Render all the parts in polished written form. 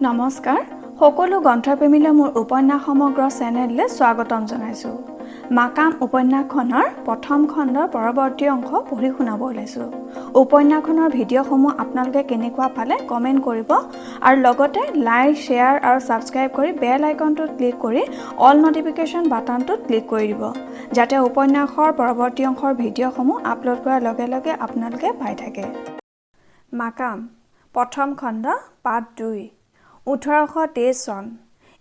নমস্কাৰ সকলো গ্ৰন্থপ্ৰেমীলৈ মোৰ উপন্যাস সমগ্ৰ চেনেললৈ স্বাগতম জনাইছো। মাকাম উপন্যাসখনৰ প্ৰথম খণ্ডৰ পৰৱৰ্তী অংশ পঢ়ি শুনাব ওলাইছো। উপন্যাসখনৰ ভিডিঅ'সমূহ আপোনালোকে কেনেকুৱা পালে কমেন্ট কৰিব আৰু লগতে লাইক, শ্বেয়াৰ আৰু সাবস্ক্ৰাইব কৰি বেল আইকনটোত ক্লিক কৰি অল নটিফিকেশ্যন বাটনটোত ক্লিক কৰি দিব, যাতে উপন্যাসৰ পৰৱৰ্তী অংশৰ ভিডিঅ'সমূহ আপলোড কৰাৰ লগে লগে আপোনালোকে পাই থাকে। মাকাম প্ৰথম খণ্ড পাৰ্ট 2। 1823 চন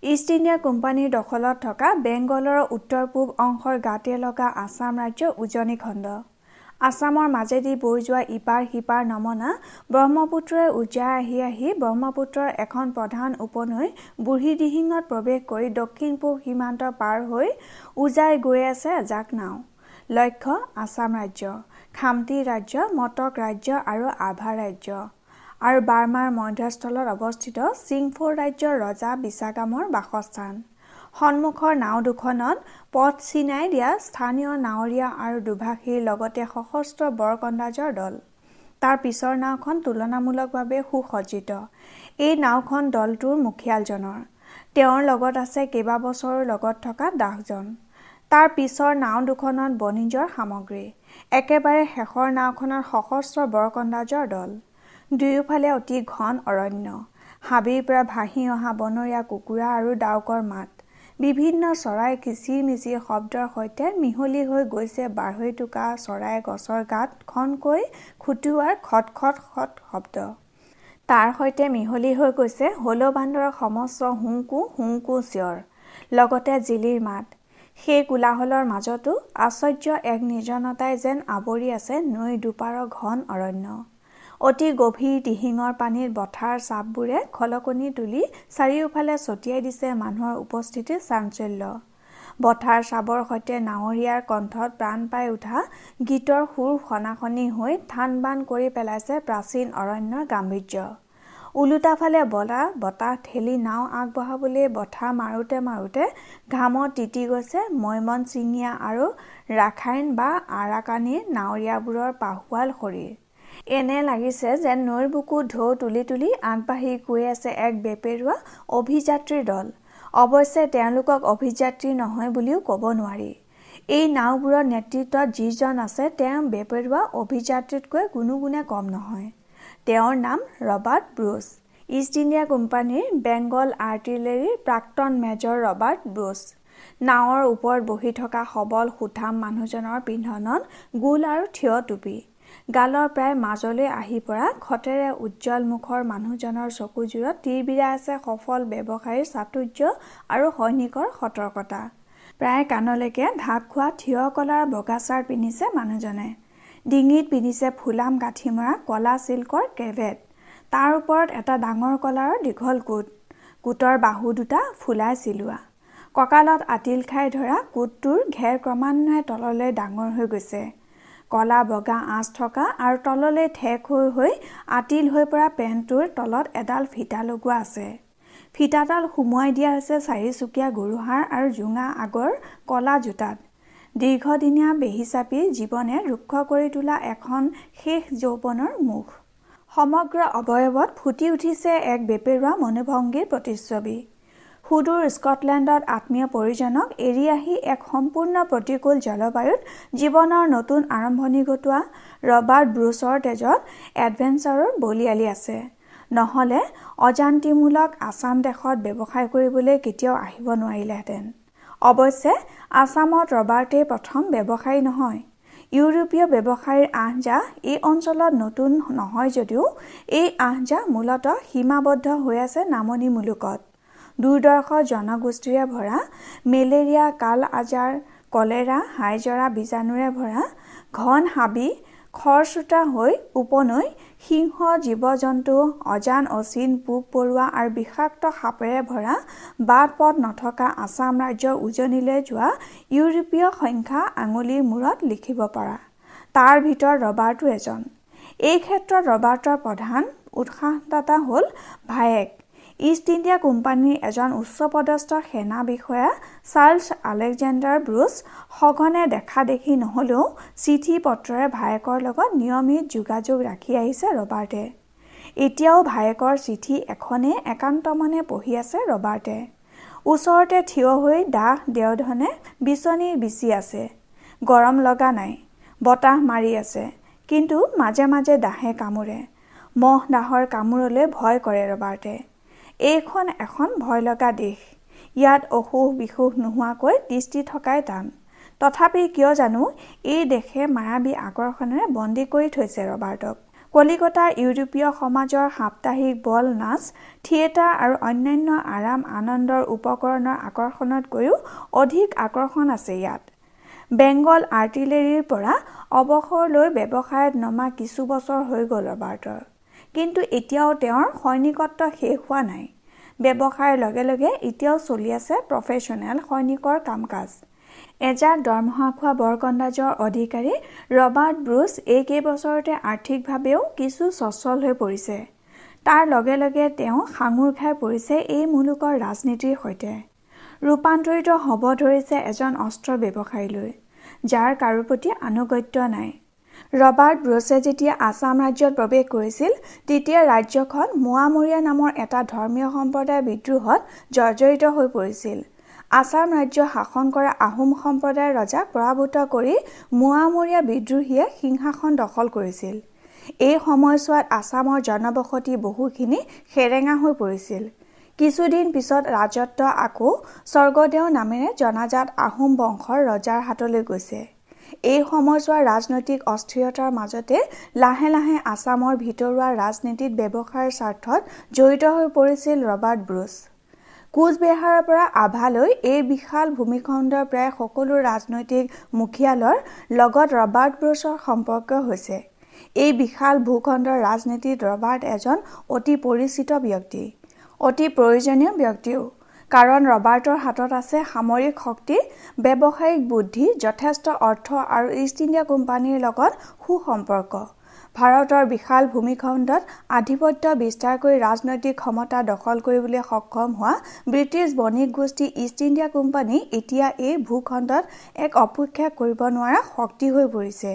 ইষ্ট ইণ্ডিয়া কোম্পানীৰ দখলত থকা বেংগলৰ উত্তৰ পূব অংশৰ গাতে লগা আছাম ৰাজ্যৰ উজনি খণ্ড। আছামৰ মাজেদি বৈ যোৱা ইপাৰ সিপাৰ নমনা ব্ৰহ্মপুত্ৰৰে উজাই আহি ব্ৰহ্মপুত্ৰৰ এখন প্ৰধান উপনৈ বুঢ়ীদিহিঙত প্ৰৱেশ কৰি দক্ষিণ পূব সীমান্ত পাৰ হৈ উজাই গৈ আছে জাক নাও। লক্ষ্য আছাম ৰাজ্য, খামতি ৰাজ্য, মটক ৰাজ্য আৰু আভা ৰাজ্য আৰু বাৰ্মাৰ মধ্যস্থলত অৱস্থিত চিংফৌ ৰাজ্যৰ ৰজা বিছাগামৰ বাসস্থান। সন্মুখৰ নাও দুখনত পথ চিনাই দিয়া স্থানীয় নাৱৰীয়া আৰু দুভাষীৰ লগতে সশস্ত্ৰ বৰকণ্ডাজৰ দল। তাৰ পিছৰ নাওখন তুলনামূলকভাৱে সুসজ্জিত। এই নাওখন দলটোৰ মুখিয়ালজনৰ। তেওঁৰ লগত আছে কেইবাবছৰৰ লগত থকা দাসজন। তাৰ পিছৰ নাও দুখনত বণিজৰ সামগ্ৰী। একেবাৰে শেষৰ নাওখনৰ সশস্ত্ৰ বৰকণ্ডাজৰ দল। দুয়োফালে অতি ঘন অৰণ্য। হাবিৰ পৰা ভাহি অহা বনৰীয়া কুকুৰা আৰু ডাউকৰ মাত। বিভিন্ন চৰাই কিচিৰ-মিচিৰ শব্দৰ সৈতে মিহলি হৈ গৈছে বাঢ়ৈটোকা চৰাই গছৰ গাত খনকৈ খুটুৱাৰ খট শব্দ। তাৰ সৈতে মিহলি হৈ গৈছে হলৌ বান্দৰৰ সমস্ত হুংকু চিঞৰ, লগতে জিলিৰ মাত। সেই কোলাহলৰ মাজতো আশ্চৰ্য এক নিৰ্জনতাই যেন আৱৰি আছে নৈৰ দুপাৰৰ ঘন অৰণ্য। অতি গভীৰ দিহিঙৰ পানীত বঠাৰ চাপবোৰে খলকনি তুলি চাৰিওফালে ছটিয়াই দিছে মানুহৰ উপস্থিতিৰ চাঞ্চল্য। বঠাৰ চাবৰ সৈতে নাৱৰীয়াৰ কণ্ঠত প্ৰাণ পাই উঠা গীতৰ সুৰ সনাসনি হৈ থান-বান কৰি পেলাইছে প্ৰাচীন অৰণ্যৰ গাম্ভীৰ্য। ওলোটাফালে বলা বতাহ ঠেলি নাও আগবঢ়াবলৈ বঠা মাৰোতে ঘামত তিতি গৈছে ময়মনছিঙীয়া আৰু ৰাখাইন বা আৰাকানীৰ নাৱৰীয়াবোৰৰ পাহোৱাল শৰীৰ। এনে লাগিছে যেন নৈৰ বুকুত ঢৌ তুলি আগবাঢ়ি গৈ আছে এক বেপেৰুৱা অভিযাত্ৰীৰ দল। অৱশ্যে তেওঁলোকক অভিযাত্ৰী নহয় বুলিও ক'ব নোৱাৰি। এই নাওবোৰৰ নেতৃত্বত যিজন আছে তেওঁ বেপেৰুৱা অভিযাত্ৰীতকৈ কোনোগুণে কম নহয়। তেওঁৰ নাম ৰবাৰ্ট ব্ৰুচ। ইষ্ট ইণ্ডিয়া কোম্পানীৰ বেংগল আৰ্টিলেৰীৰ প্ৰাক্তন মেজৰ ৰবাৰ্ট ব্ৰুচ। নাৱৰ ওপৰত বহি থকা সবল সুঠাম মানুহজনৰ পিন্ধনত গোল আৰু থিয় টুপি। গালৰ প্ৰায় মাজলৈ আহি পৰা খটেৰে উজ্জ্বল মুখৰ মানুহজনৰ চকুযোৰত তিৰবিৰাই আছে সফল ব্যৱসায়ীৰ চাতুৰ্য আৰু সৈনিকৰ সতৰ্কতা। প্ৰায় কাণলৈকে ঢাক খোৱা থিয় কলাৰ বগা চাৰ্ট পিন্ধিছে মানুহজনে। ডিঙিত পিন্ধিছে ফুলাম গাঁঠি মৰা কলা চিল্কৰ ক্ৰেভেট। তাৰ ওপৰত এটা ডাঙৰ কলাৰৰ দীঘল কোট। কোটৰ বাহু দুটা ফুলাই চিলোৱা। কঁকালত আতিল খাই ধৰা কোটটোৰ ঘেৰ ক্ৰমান্বয়ে তললৈ ডাঙৰ হৈ গৈছে। কলা বগা আঁচ থকা আৰু তললৈ ঠেক হৈ আতিল হৈ পৰা পেণ্টটোৰ তলত এডাল ফিটা লগোৱা আছে। ফিটাডাল সুমুৱাই দিয়া হৈছে চাৰিচুকীয়া গৰুহাৰ আৰু জোঙা আগৰ কলা জোতাত। দীৰ্ঘদিনীয়া বেহিচাপি জীৱনে ৰুক্ষ কৰি তোলা এখন শেষ যৌৱনৰ মুখ। সমগ্ৰ অৱয়ৱত ফুটি উঠিছে এক বেপেৰুৱা মনোভংগীৰ প্ৰতিচ্ছবি। সুদূৰ স্কটলেণ্ডত আত্মীয় পৰিজনক এৰি আহি এক সম্পূৰ্ণ প্ৰতিকূল জলবায়ুত জীৱনৰ নতুন আৰম্ভণি ঘটোৱা ৰবাৰ্ট ব্ৰুচৰ তেজত এডভেঞ্চাৰৰ বলিয়ালি আছে। নহ'লে অজান্তিমূলক আছাম দেশত ব্যৱসায় কৰিবলৈ কেতিয়াও আহিব নোৱাৰিলেহেঁতেন। অৱশ্যে আছামত ৰবাৰ্টেই প্ৰথম ব্যৱসায়ী নহয়। ইউৰোপীয় ব্যৱসায়ীৰ আহযাহ এই অঞ্চলত নতুন নহয় যদিও এই আহযাহ মূলতঃ সীমাবদ্ধ হৈ আছে নামনি মুলুকত। দুৰ্দৰ্শ জনগোষ্ঠীৰে ভৰা, মেলেৰিয়া, কাল আজাৰ, কলেৰা, হাইজৰা বীজাণুৰে ভৰা, ঘন হাবি, খৰস্ৰোতা হৈ উপনৈ, সিংহ, জীৱ-জন্তু, অজান অচিন পোক-পৰুৱা আৰু বিষাক্ত সাপেৰে ভৰা বাট-পথ নথকা আছাম ৰাজ্যৰ উজনিলৈ যোৱা ইউৰোপীয় সংখ্যা আঙুলিৰ মূৰত লিখিব পৰা। তাৰ ভিতৰত ৰবাৰ্টো এজন। এই ক্ষেত্ৰত ৰবাৰ্টৰ প্ৰধান উৎসাহদাতা হ'ল ভায়েক, ইষ্ট ইণ্ডিয়া কোম্পানীৰ এজন উচ্চপদস্থ সেনা বিষয়া চাৰ্লছ আলেকজেণ্ডাৰ ব্ৰুচ। সঘনে দেখা দেখি নহ'লেও চিঠি পত্ৰৰে ভায়েকৰ লগত নিয়মিত যোগাযোগ ৰাখি আহিছে ৰবাৰ্টে। এতিয়াও ভায়েকৰ চিঠি এখনে একান্ত মনে পঢ়ি আছে ৰবাৰ্টে। ওচৰতে থিয় হৈ দাহ দেওধনে বিচনী বিচি আছে। গৰম লগা নাই, বতাহ মাৰি আছে, কিন্তু মাজে মাজে দাহে কামোৰে। মহ দাহৰ কামোৰলৈ ভয় কৰে ৰবাৰ্টে। এইখন এখন ভয় লগা দেশ। ইয়াত অসুখ বিসুখ নোহোৱাকৈ দৃষ্টি থকাই টান। তথাপি কিয় জানো এই দেশে মায়াবী আকৰ্ষণেৰে বন্দী কৰি থৈছে ৰবাৰ্টক। কলিকতাৰ ইউৰোপীয় সমাজৰ সাপ্তাহিক বল নাচ, থিয়েটাৰ আৰু অন্যান্য আৰাম আনন্দৰ উপকৰণৰ আকৰ্ষণতকৈও অধিক আকৰ্ষণ আছে ইয়াত। বেংগল আৰ্টিলেৰীৰ পৰা অৱসৰ লৈ ব্যৱসায়ত নমা কিছু বছৰ হৈ গ'ল ৰবাৰ্টৰ। কিন্তু এতিয়াও তেওঁৰ সৈনিকত্ব শেষ হোৱা নাই। ব্যৱসায়ৰ লগে লগে এতিয়াও চলি আছে প্ৰফেশ্যনেল সৈনিকৰ কাম-কাজ। এজাক দৰমহা খোৱা বৰকন্দাজৰ অধিকাৰী ৰবাৰ্ট ব্ৰুচ এই কেইবছৰতে আৰ্থিকভাৱেও কিছু সচ্ছল হৈ পৰিছে। তাৰ লগে লগে তেওঁ সাঙুৰ খাই পৰিছে এই মুলুকৰ ৰাজনীতিৰ সৈতে। ৰূপান্তৰিত হ'ব ধৰিছে এজন অস্ত্ৰ ব্যৱসায়ীলৈ, যাৰ কাৰো প্ৰতি আনুগত্য নাই। ৰবাৰ্ট ব্ৰুচে যেতিয়া আছাম ৰাজ্যত প্ৰৱেশ কৰিছিল, তেতিয়া ৰাজ্যখন মোৱামৰীয়া নামৰ এটা ধৰ্মীয় সম্প্ৰদায়ৰ বিদ্ৰোহত জৰ্জৰিত হৈ পৰিছিল। আছাম ৰাজ্য শাসন কৰা আহোম সম্প্ৰদায়ৰ ৰজাক পৰাভূত কৰি মোৱামৰীয়া বিদ্ৰোহীয়ে সিংহাসন দখল কৰিছিল। এই সময়ছোৱাত আছামৰ জনবসতি বহুখিনি সেৰেঙা হৈ পৰিছিল। কিছুদিন পিছত ৰাজত্ব আকৌ স্বৰ্গদেউ নামেৰে জনাজাত আহোম বংশৰ ৰজাৰ হাতলৈ গৈছে। এই সময়ছোৱাৰ ৰাজনৈতিক অস্থিৰতাৰ মাজতে লাহে লাহে আছামৰ ভিতৰুৱা ৰাজনীতিত ব্যৱসায়ৰ স্বাৰ্থত জড়িত হৈ পৰিছিল ৰবাৰ্ট ব্ৰুচ। কোচবেহাৰৰ পৰা আভালৈ এই বিশাল ভূমিখণ্ডৰ প্ৰায় সকলো ৰাজনৈতিক মুখিয়ালৰ লগত ৰবাৰ্ট ব্ৰুচৰ সম্পৰ্ক হৈছে। এই বিশাল ভূখণ্ডৰ ৰাজনীতিত ৰবাৰ্ট এজন অতি পৰিচিত ব্যক্তি, অতি প্ৰয়োজনীয় ব্যক্তিও। কাৰণ ৰবাৰ্টৰ হাতত আছে সামৰিক শক্তি, ব্যৱসায়িক বুদ্ধি, যথেষ্ট অৰ্থ আৰু ইষ্ট ইণ্ডিয়া কোম্পানীৰ লগত সুসম্পৰ্ক। ভাৰতৰ বিশাল ভূমিখণ্ডত আধিপত্য বিস্তাৰ কৰি ৰাজনৈতিক ক্ষমতা দখল কৰিবলৈ সক্ষম হোৱা ব্ৰিটিছ বণিক গোষ্ঠী ইষ্ট ইণ্ডিয়া কোম্পানী এতিয়া এই ভূখণ্ডত এক অপেক্ষা কৰিব নোৱাৰা শক্তি হৈ পৰিছে।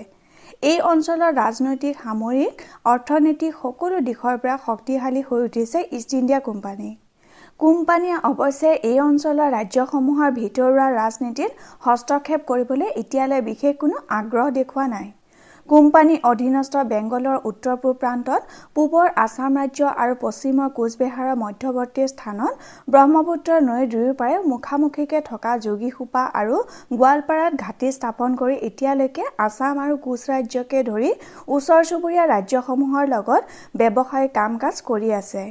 এই অঞ্চলৰ ৰাজনৈতিক, সামৰিক, অৰ্থনৈতিক সকলো দিশৰ পৰা শক্তিশালী হৈ উঠিছে ইষ্ট ইণ্ডিয়া কোম্পানী। কোম্পানীয়ে অৱশ্যে এই অঞ্চলৰ ৰাজ্যসমূহৰ ভিতৰুৱা ৰাজনীতিত হস্তক্ষেপ কৰিবলৈ এতিয়ালৈ বিশেষ কোনো আগ্ৰহ দেখুওৱা নাই। কোম্পানী অধীনস্থ বেংগলৰ উত্তৰ-পূব প্ৰান্তত, পূবৰ আছাম ৰাজ্য আৰু পশ্চিমৰ কোচবেহাৰৰ মধ্যৱৰ্তী স্থানত ব্ৰহ্মপুত্ৰ নৈৰ দুয়োপাৰে মুখামুখিকৈ থকা যোগীঘোপা আৰু গোৱালপাৰাত ঘাটি স্থাপন কৰি এতিয়ালৈকে আছাম আৰু কোচ ৰাজ্যকে ধৰি ওচৰ চুবুৰীয়া ৰাজ্যসমূহৰ লগত ব্যৱসায়িক কাম-কাজ কৰি আছে।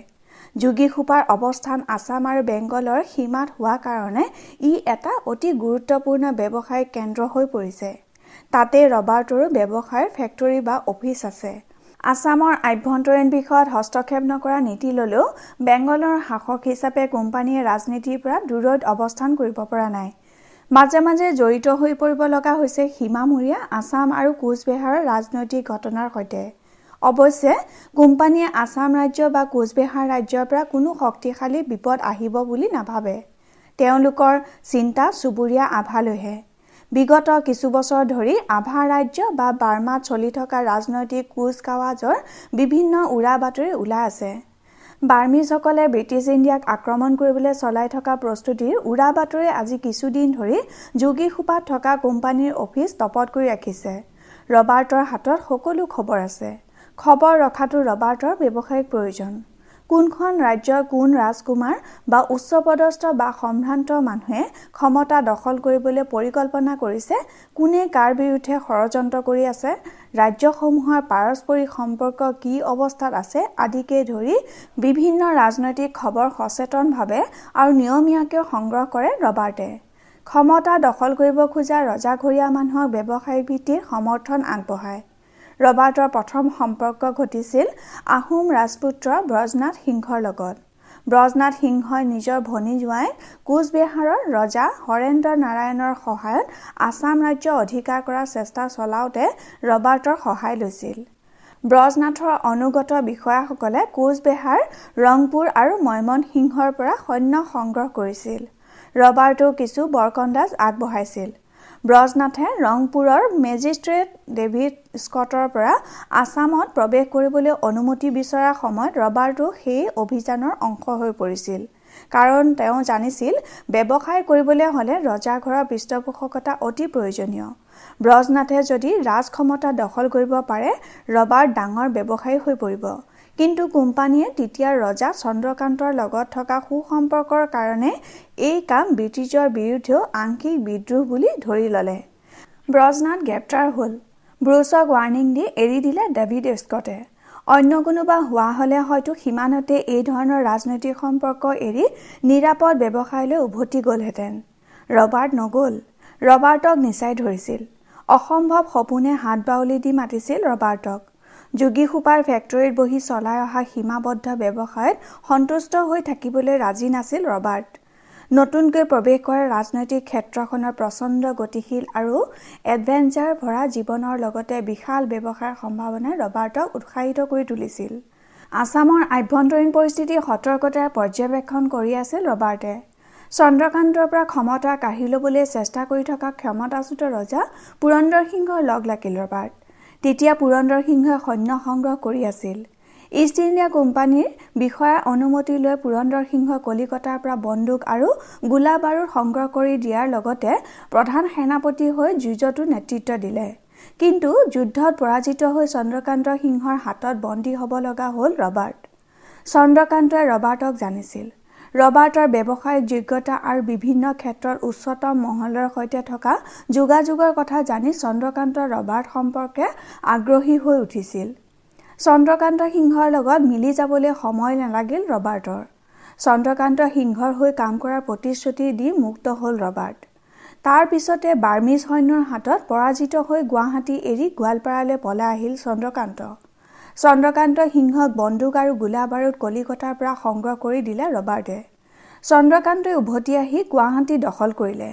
যোগীঘোপাৰ অৱস্থান আছাম আৰু বেংগলৰ সীমাত হোৱা কাৰণে ই এটা অতি গুৰুত্বপূৰ্ণ ব্যৱসায়িক কেন্দ্ৰ হৈ পৰিছে। তাতে ৰবাৰ্টৰো ব্যৱসায়ৰ ফেক্টৰী বা অফিচ আছে। আছামৰ আভ্যন্তৰীণ বিষয়ত হস্তক্ষেপ নকৰা নীতি ল'লেও বেংগলৰ শাসক হিচাপে কোম্পানীয়ে ৰাজনীতিৰ পৰা দূৰৈত অৱস্থান কৰিব পৰা নাই। মাজে মাজে জড়িত হৈ পৰিব লগা হৈছে সীমামূৰীয়া আছাম আৰু কোচবেহাৰৰ ৰাজনৈতিক ঘটনাৰ সৈতে। অৱশ্যে কোম্পানীয়ে আছাম ৰাজ্য বা কোচবেহাৰ ৰাজ্যৰ পৰা কোনো শক্তিশালী বিপদ আহিব বুলি নাভাবে। তেওঁলোকৰ চিন্তা চুবুৰীয়া আভালৈহে। বিগত কিছু বছৰ ধৰি আভা ৰাজ্য বা বাৰ্মাত চলি থকা ৰাজনৈতিক কুচকাৱাজৰ বিভিন্ন উৰা বাতৰি ওলাই আছে। বাৰ্মিজসকলে ব্ৰিটিছ ইণ্ডিয়াক আক্ৰমণ কৰিবলৈ চলাই থকা প্ৰস্তুতিৰ উৰা বাতৰি আজি কিছুদিন ধৰি যোগীঘোপাত থকা কোম্পানীৰ অফিচ তপত কৰি ৰাখিছে। ৰবাৰ্টৰ হাতত সকলো খবৰ আছে। খবৰ ৰখাটো ৰবাৰ্টৰ ব্যৱসায়িক প্ৰয়োজন। কোনখন ৰাজ্যৰ কোন ৰাজকুমাৰ বা উচ্চপদস্থ বা সম্ভ্ৰান্ত মানুহে ক্ষমতা দখল কৰিবলৈ পৰিকল্পনা কৰিছে, কোনে কাৰ বিৰুদ্ধে ষড়যন্ত্ৰ কৰি আছে, ৰাজ্যসমূহৰ পাৰস্পৰিক সম্পৰ্ক কি অৱস্থাত আছে আদিকে ধৰি বিভিন্ন ৰাজনৈতিক খবৰ সচেতনভাৱে আৰু নিয়মীয়াকৈ সংগ্ৰহ কৰে ৰবাৰ্টে। ক্ষমতা দখল কৰিব খোজা ৰজাঘৰীয়া মানুহক ব্যৱসায়িক ভিত্তিত সমৰ্থন আগবঢ়ায়। ৰবাৰ্টৰ প্ৰথম সম্পৰ্ক ঘটিছিল আহোম ৰাজপুত্ৰ ব্ৰজনাথ সিংহৰ লগত। ব্ৰজনাথ সিংহই নিজৰ ভনী জোঁৱাইক কোচবেহাৰৰ ৰজা হৰেন্দ্ৰ নাৰায়ণৰ সহায়ত আছাম ৰাজ্য অধিকাৰ কৰাৰ চেষ্টা চলাওঁতে ৰবাৰ্টৰ সহায় লৈছিল। ব্ৰজনাথৰ অনুগত বিষয়াসকলে কোচবেহাৰ, ৰংপুৰ আৰু ময়মনসিংহৰ পৰা সৈন্য সংগ্ৰহ কৰিছিল। ৰবাৰ্টেও কিছু বৰকন্দাজ আগবঢ়াইছিল। ব্ৰজনাথে ৰংপুৰৰ মেজিষ্ট্ৰেট ডেভিড স্কটৰ পৰা আছামত প্ৰৱেশ কৰিবলৈ অনুমতি বিচৰাৰ সময়ত ৰবাৰ্টো সেই অভিযানৰ অংশ হৈ পৰিছিল। কাৰণ তেওঁ জানিছিল ব্যৱসায় কৰিবলৈ হ'লে ৰজাঘৰৰ পৃষ্ঠপোষকতা অতি প্ৰয়োজনীয়। ব্ৰজনাথে যদি ৰাজক্ষমতা দখল কৰিব পাৰে ৰবাৰ্ট ডাঙৰ ব্যৱসায়ী হৈ পৰিব। কিন্তু কোম্পানীয়ে তেতিয়াৰ ৰজা চন্দ্ৰকান্তৰ লগত থকা সুসম্পৰ্কৰ কাৰণে এই কাম ব্ৰিটিছৰ বিৰুদ্ধেও আংশিক বিদ্ৰোহ বুলি ধৰি ল'লে। ব্ৰজনাথ গ্ৰেপ্তাৰ হ'ল। ব্ৰুচক ৱাৰ্ণিং দি এৰি দিলে ডেভিড স্কটে। অন্য কোনোবা হোৱা হ'লে হয়তো সিমানতে এই ধৰণৰ ৰাজনৈতিক সম্পৰ্ক এৰি নিৰাপদ ব্যৱসায়লৈ উভতি গ'লহেঁতেন। ৰবাৰ্ট নগ'ল। ৰবাৰ্টক নিচাই ধৰিছিল। অসম্ভৱ সপোনে হাত বাউলি দি মাতিছিল ৰবাৰ্টক। যোগীসোপাৰ ফেক্টৰীত বহি চলাই অহা সীমাবদ্ধ ব্যৱসায়ত সন্তুষ্ট হৈ থাকিবলৈ ৰাজি নাছিল ৰবাৰ্ট। নতুনকৈ প্ৰৱেশ কৰা ৰাজনৈতিক ক্ষেত্ৰখনৰ প্ৰচণ্ড গতিশীল আৰু এডভেঞ্চাৰ ভৰা জীৱনৰ লগতে বিশাল ব্যৱসায়ৰ সম্ভাৱনাই ৰবাৰ্টক উৎসাহিত কৰি তুলিছিল। আছামৰ আভ্যন্তৰীণ পৰিস্থিতি সতৰ্কতাৰে পৰ্যবেক্ষণ কৰি আছিল ৰবাৰ্টে। চন্দ্ৰকান্তৰ পৰা ক্ষমতা কাঢ়ি ল'বলৈ চেষ্টা কৰি থকা ক্ষমতাচ্যুত ৰজা পুৰন্দৰ সিংহৰ লগ লাগিল ৰবাৰ্ট। তেতিয়া পুৰন্দৰ সিংহই সৈন্য সংগ্ৰহ কৰি আছিল। ইষ্ট ইণ্ডিয়া কোম্পানীৰ বিষয়াৰ অনুমতি লৈ পুৰন্দৰ সিংহই কলিকতাৰ পৰা বন্দুক আৰু গোলা বাৰুদ সংগ্ৰহ কৰি দিয়াৰ লগতে প্ৰধান সেনাপতি হৈ যুঁজতো নেতৃত্ব দিলে। কিন্তু যুদ্ধত পৰাজিত হৈ চন্দ্ৰকান্ত সিংহৰ হাতত বন্দী হ'ব লগা হ'ল ৰবাৰ্ট। চন্দ্ৰকান্তই ৰবাৰ্টক জানিছিল। ৰবাৰ্টৰ ব্যৱসায়িক যোগ্যতা আৰু বিভিন্ন ক্ষেত্ৰত উচ্চতম মহলৰ সৈতে থকা যোগাযোগৰ কথা জানি চন্দ্ৰকান্ত ৰবাৰ্ট সম্পৰ্কে আগ্ৰহী হৈ উঠিছিল। চন্দ্ৰকান্ত সিংহৰ লগত মিলি যাবলৈ সময় নালাগিল ৰবাৰ্টৰ। চন্দ্ৰকান্ত সিংহৰ হৈ কাম কৰাৰ প্ৰতিশ্ৰুতি দি মুক্ত হ'ল ৰবাৰ্ট। তাৰ পিছতে বাৰ্মিজ সৈন্যৰ হাতত পৰাজিত হৈ গুৱাহাটী এৰি গোৱালপাৰালৈ পলাই আহিল চন্দ্ৰকান্ত। চন্দ্ৰকান্ত সিংহক বন্দুক আৰু গোলা বাৰুদ কলিকতাৰ পৰা সংগ্ৰহ কৰি দিলে ৰবাৰ্টে। চন্দ্ৰকান্তই উভতি আহি গুৱাহাটী দখল কৰিলে।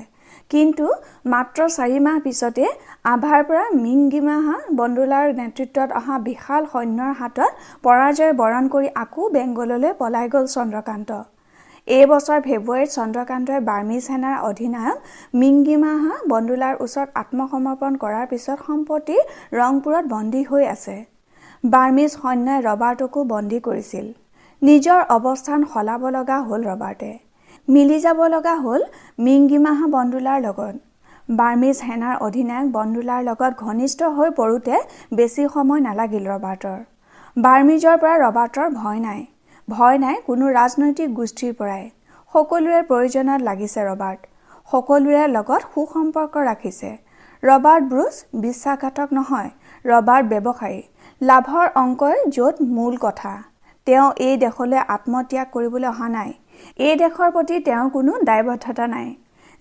কিন্তু মাত্ৰ 4 মাহ পিছতে আভাৰ পৰা মিংগিমাহা বন্দোলাৰ নেতৃত্বত অহা বিশাল সৈন্যৰ হাতত পৰাজয় বৰণ কৰি আকৌ বেংগললৈ পলাই গ'ল চন্দ্ৰকান্ত। এই বছৰ ফেব্ৰুৱাৰীত চন্দ্ৰকান্তই বাৰ্মিজ সেনাৰ অধিনায়ক মিংগিমাহা বন্দোলাৰ ওচৰত আত্মসমৰ্পণ কৰাৰ পিছত সম্প্ৰতি ৰংপুৰত বন্দী হৈ আছে। বাৰ্মিজ সৈন্যই ৰবাৰ্টকো বন্দী কৰিছিল। নিজৰ অৱস্থান সলাব লগা হ'ল ৰবাৰ্টে। মিলি যাব লগা হ'ল মিংগিমাহা বন্দোলাৰ লগত। বাৰ্মিজ সেনাৰ অধিনায়ক বন্দোলাৰ লগত ঘনিষ্ঠ হৈ পৰোঁতে বেছি সময় নালাগিল ৰবাৰ্টৰ। বাৰ্মিজৰ পৰা ৰবাৰ্টৰ ভয় নাই। ভয় নাই কোনো ৰাজনৈতিক গোষ্ঠীৰ পৰাই। সকলোৰে প্ৰয়োজনত লাগিছে ৰবাৰ্ট। সকলোৰে লগত সুসম্পৰ্ক ৰাখিছে। ৰবাৰ্ট ব্ৰুচ বিশ্বাসঘাতক নহয়। ৰবাৰ্ট ব্যৱসায়ী। লাভৰ অংকই য'ত মূল কথা। তেওঁ এই দেশলৈ আত্মত্যাগ কৰিবলৈ অহা নাই। এই দেশৰ প্ৰতি তেওঁৰ কোনো দায়বদ্ধতা নাই।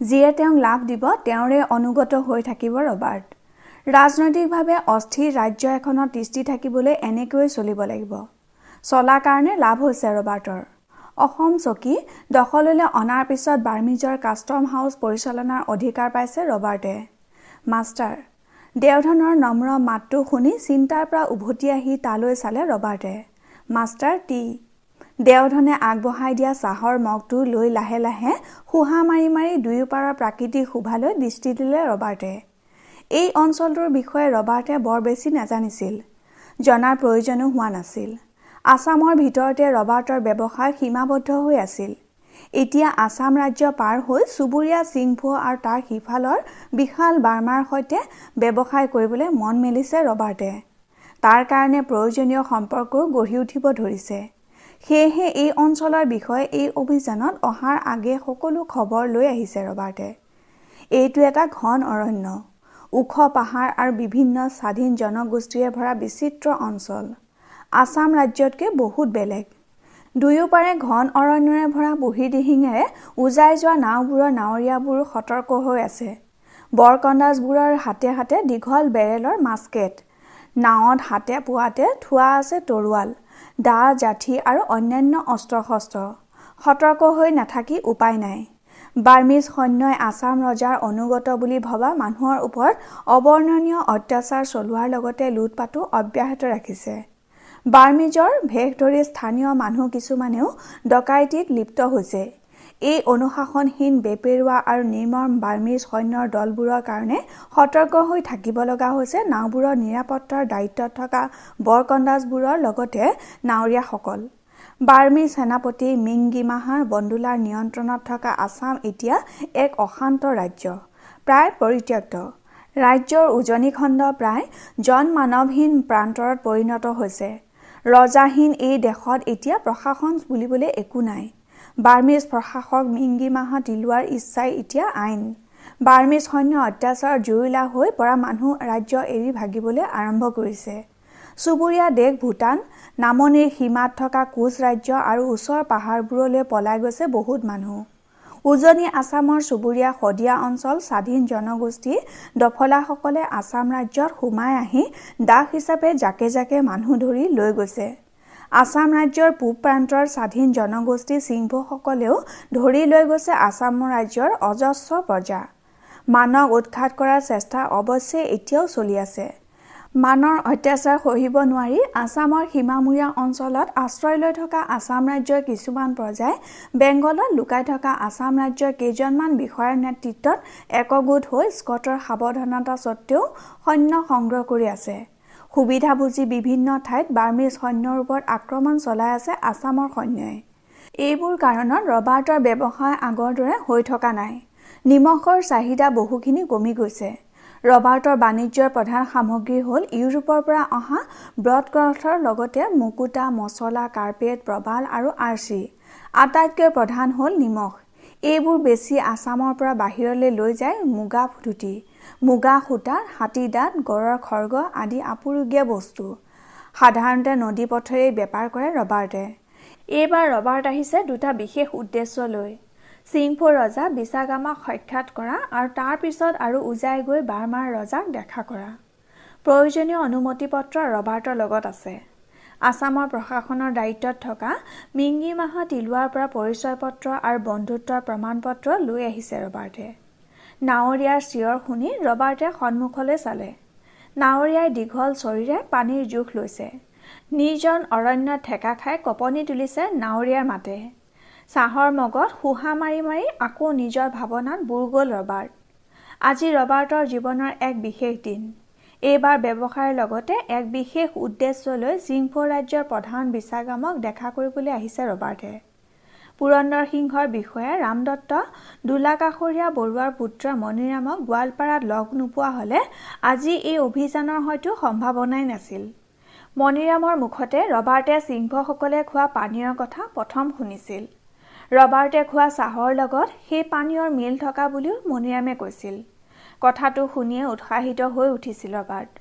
যিয়ে তেওঁক লাভ দিব তেওঁৰে অনুগত হৈ থাকিব ৰবাৰ্ট। ৰাজনৈতিকভাৱে অস্থিৰ ৰাজ্য এখনত তিষ্ঠি থাকিবলৈ এনেকৈয়ে চলিব লাগিব। চলাৰ কাৰণে লাভ হৈছে ৰবাৰ্টৰ। অসম চকী দখললৈ অনাৰ পিছত বাৰ্মিজৰ কাষ্টম হাউচ পৰিচালনাৰ অধিকাৰ পাইছে ৰবাৰ্টে। মাষ্টাৰ। দেওধনৰ নম্ৰ মাতটো শুনি চিন্তাৰ পৰা উভতি আহি তালৈ চালে ৰবাৰ্টে। Master T. দেওধনে আগবঢ়াই দিয়া চাহৰ মগটো লৈ লাহে লাহে সোহা মাৰি মাৰি দুয়োপাৰৰ প্ৰাকৃতিক শোভালৈ দৃষ্টি দিলে ৰবাৰ্টে। এই অঞ্চলটোৰ বিষয়ে ৰবাৰ্টে বৰ বেছি নাজানিছিল। জনাৰ প্ৰয়োজনো হোৱা নাছিল। আছামৰ ভিতৰতে ৰবাৰ্টৰ ব্যৱসায় সীমাবদ্ধ হৈ আছিল। এতিয়া আছাম ৰাজ্য পাৰ হৈ চুবুৰীয়া চিংফৌ আৰু তাৰ সিফালৰ বিশাল বাৰ্মাৰ সৈতে ব্যৱসায় কৰিবলৈ মন মেলিছে ৰবাৰ্টে। তাৰ কাৰণে প্ৰয়োজনীয় সম্পৰ্কও গঢ়ি উঠিব ধৰিছে। সেয়েহে এই অঞ্চলৰ বিষয়ে এই অভিযানত অহাৰ আগে সকলো খবৰ লৈ আহিছে ৰবাৰ্টে। এইটো এটা ঘন অৰণ্য, ওখ পাহাৰ আৰু বিভিন্ন স্বাধীন জনগোষ্ঠীৰে ভৰা বিচিত্ৰ অঞ্চল। আছাম ৰাজ্যতকৈ বহুত বেলেগ। দুয়োপাৰে ঘন অৰণ্যৰে ভৰা বুঢ়ীদিহিঙেৰে উজাই যোৱা নাওবোৰৰ নাৱৰীয়াবোৰো সতৰ্ক হৈ আছে। বৰকণ্ডাছবোৰৰ হাতে হাতে দীঘল বেৰেলৰ মাস্কেট। নাৱত হাতে পোৱাতে থোৱা আছে তৰোৱাল, দা, যাঠি আৰু অন্যান্য অস্ত্ৰ-শস্ত্ৰ। সতৰ্ক হৈ নাথাকি উপায় নাই। বাৰ্মিজ সৈন্যই আছাম ৰজাৰ অনুগত বুলি ভবা মানুহৰ ওপৰত অবৰ্ণনীয় অত্যাচাৰ চলোৱাৰ লগতে লুটপাতো অব্যাহত ৰাখিছে। বাৰ্মিজৰ ভেষ ধৰি স্থানীয় মানুহ কিছুমানেও ডকাইতিত লিপ্ত হৈছে। এই অনুশাসনহীন বেপেৰুৱা আৰু নিৰ্মম বাৰ্মিজ সৈন্যৰ দলবোৰৰ কাৰণে সতৰ্ক হৈ থাকিব লগা হৈছে নাওবোৰৰ নিৰাপত্তাৰ দায়িত্বত থকা বৰকণ্ডাজবোৰৰ লগতে নাৱৰীয়াসকল। বাৰ্মিজ সেনাপতি মিংগিমাহাৰ বন্দুলাৰ নিয়ন্ত্ৰণত থকা আছাম এতিয়া এক অশান্ত ৰাজ্য, প্ৰায় পৰিত্যক্ত। ৰাজ্যৰ উজনি খণ্ড প্ৰায় জনমানৱহীন প্ৰান্তৰত পৰিণত হৈছে। ৰজাহীন এই দেশত এতিয়া প্ৰশাসন বুলিবলৈ একো নাই। বাৰ্মিজ প্ৰশাসক মিংগিমাহা তিলুৱাৰ ইচ্ছাই এতিয়া আইন। বাৰ্মিজ সৈন্য অত্যাচাৰ জুৰুলা হৈ পৰা মানুহ ৰাজ্য এৰি ভাগিবলৈ আৰম্ভ কৰিছে। চুবুৰীয়া দেশ ভূটান, নামনিৰ সীমাত থকা কোচ ৰাজ্য আৰু ওচৰৰ পাহাৰবোৰলৈ পলাই গৈছে বহুত মানুহ। উজনি আছামৰ চুবুৰীয়া শদিয়া অঞ্চল স্বাধীন জনগোষ্ঠী দফলাসকলে আছাম ৰাজ্যত সোমাই আহি দাস হিচাপে জাকে জাকে মানুহ ধৰি লৈ গৈছে। আছাম ৰাজ্যৰ পূব প্ৰান্তৰ স্বাধীন জনগোষ্ঠী চিংফসকলেও ধৰি লৈ গৈছে আছাম ৰাজ্যৰ অজস্ৰ প্ৰজা। মানক উৎখাত কৰাৰ চেষ্টা অৱশ্যে এতিয়াও চলি আছে। মানৰ অত্যাচাৰ সহিব নোৱাৰি আছামৰ সীমামূৰীয়া অঞ্চলত আশ্ৰয় লৈ থকা আছাম ৰাজ্যৰ কিছুমান প্ৰজাই বেংগলত লুকাই থকা আছাম ৰাজ্যৰ কেইজনমান বিষয়াৰ নেতৃত্বত একগোট হৈ স্কটৰ সাৱধানতা সত্ত্বেও সৈন্য সংগ্ৰহ কৰি আছে। সুবিধা বুজি বিভিন্ন ঠাইত বাৰ্মিজ সৈন্যৰ ওপৰত আক্ৰমণ চলাই আছে আছামৰ সৈন্যই। এইবোৰ কাৰণত ৰবাৰ্টৰ ব্যৱসায় আগৰ দৰে হৈ থকা নাই। নিমখৰ চাহিদা বহুখিনি কমি গৈছে। ৰবাৰ্টৰ বাণিজ্যৰ প্ৰধান সামগ্ৰী হ'ল ইউৰোপৰ পৰা অহা ব্ৰডক্লথৰ লগতে মুকুতা, মছলা, কাৰ্পেট, প্ৰবাল আৰু আৰ্চি। আটাইতকৈ প্ৰধান হ'ল নিমখ। এইবোৰ বেছি আছামৰ পৰা বাহিৰলৈ লৈ যায় মুগা ধুতি, মুগা সূতা, হাতী দাঁত, গড়ৰ খৰ্গ আদি আপুৰুগীয়া বস্তু। সাধাৰণতে নদী পথেৰেই বেপাৰ কৰে ৰবাৰ্টে। এইবাৰ ৰবাৰ্ট আহিছে দুটা বিশেষ উদ্দেশ্য লৈ। চিংফো ৰজা বিছাগামাক সাক্ষাৎ কৰা আৰু তাৰ পিছত আৰু উজাই গৈ বাৰ্মাৰ ৰজাক দেখা কৰা। প্ৰয়োজনীয় অনুমতি পত্ৰ ৰবাৰ্টৰ লগত আছে। আছামৰ প্ৰশাসনৰ দায়িত্বত থকা মিংগিমাহা তিলুৱাৰ পৰা পৰিচয় পত্ৰ আৰু বন্ধুত্বৰ প্ৰমাণপত্ৰ লৈ আহিছে ৰবাৰ্টে। নাৱৰীয়াৰ চিঞৰ শুনি ৰবাৰ্টে সন্মুখলৈ চালে। নাৱৰীয়াই দীঘল চৰীৰে পানীৰ জোখ লৈছে। নিৰ্জন অৰণ্যত ঠেকা খাই কঁপনি তুলিছে নাৱৰীয়াৰ মাতে। চাহৰ মগত শোহা মাৰি মাৰি আকৌ নিজৰ ভাৱনাত বুৰ গ'ল ৰবাৰ্ট। আজি ৰবাৰ্টৰ জীৱনৰ এক বিশেষ দিন। এইবাৰ ব্যৱসায়ৰ লগতে এক বিশেষ উদ্দেশ্য লৈ চিংফো ৰাজ্যৰ প্ৰধান বিছাগামক দেখা কৰিবলৈ আহিছে ৰবাৰ্টে। পুৰন্দৰ সিংহৰ বিষয়া ৰামদত্ত দোলাকাষৰীয়া বৰুৱাৰ পুত্ৰ মণিৰামক গোৱালপাৰাত লগ নোপোৱা হ'লে আজি এই অভিযানৰ হয়তো সম্ভাৱনাই নাছিল। মণিৰামৰ মুখতে ৰবাৰ্টে চিংফসকলে খোৱা পানীয়ৰ কথা প্ৰথম শুনিছিল। ৰবাৰ্টে খোৱা চাহৰ লগত সেই পানীয়ৰ মিল থকা বুলিও মণিৰামে কৈছিল। কথাটো শুনিয়ে উৎসাহিত হৈ উঠিছিল ৰবাৰ্ট।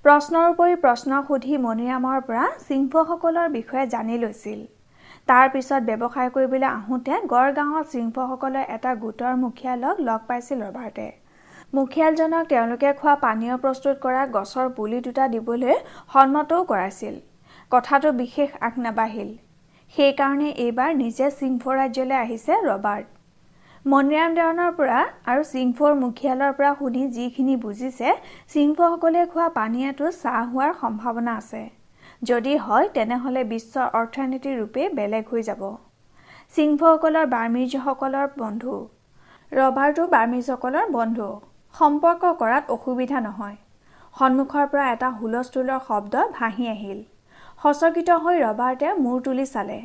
প্ৰশ্নৰ উপৰি প্ৰশ্ন সুধি মণিৰামৰ পৰা চিংফসকলৰ বিষয়ে জানি লৈছিল। তাৰ পিছত ব্যৱসায় কৰিবলৈ আহোঁতে গড়গাঁৱত চিংফসকলৰ এটা গোটৰ মুখিয়ালক লগ পাইছিল ৰবাৰ্টে। মুখিয়ালজনক তেওঁলোকে খোৱা পানীয় প্ৰস্তুত কৰা গছৰ পুলি দুটা দিবলৈ সন্মতও কৰাইছিল। কথাটো বিশেষ আগ নাবাঢ়িল। সেইকাৰণে এইবাৰ নিজে চিংফো ৰাজ্যলৈ আহিছে ৰবাৰ্ট। মণিৰাম দেৱানৰ পৰা আৰু চিংফোৰ মুখিয়ালৰ পৰা শুনি যিখিনি বুজিছে চিংফসকলে খোৱা পানীয়টো চাহ হোৱাৰ সম্ভাৱনা আছে। যদি হয় তেনেহ'লে বিশ্বৰ অৰ্থনীতিৰ ৰূপে বেলেগ হৈ যাব। চিংফসকলৰ বাৰ্মিজসকলৰ বন্ধু। ৰবাৰ্টো বাৰ্মিজসকলৰ বন্ধু। সম্পৰ্ক কৰাত অসুবিধা নহয়। সন্মুখৰ পৰা এটা হুলস্থুলৰ শব্দ ভাহি আহিল। সচকিত হৈ ৰবাৰ্টে মূৰ তুলি চালে।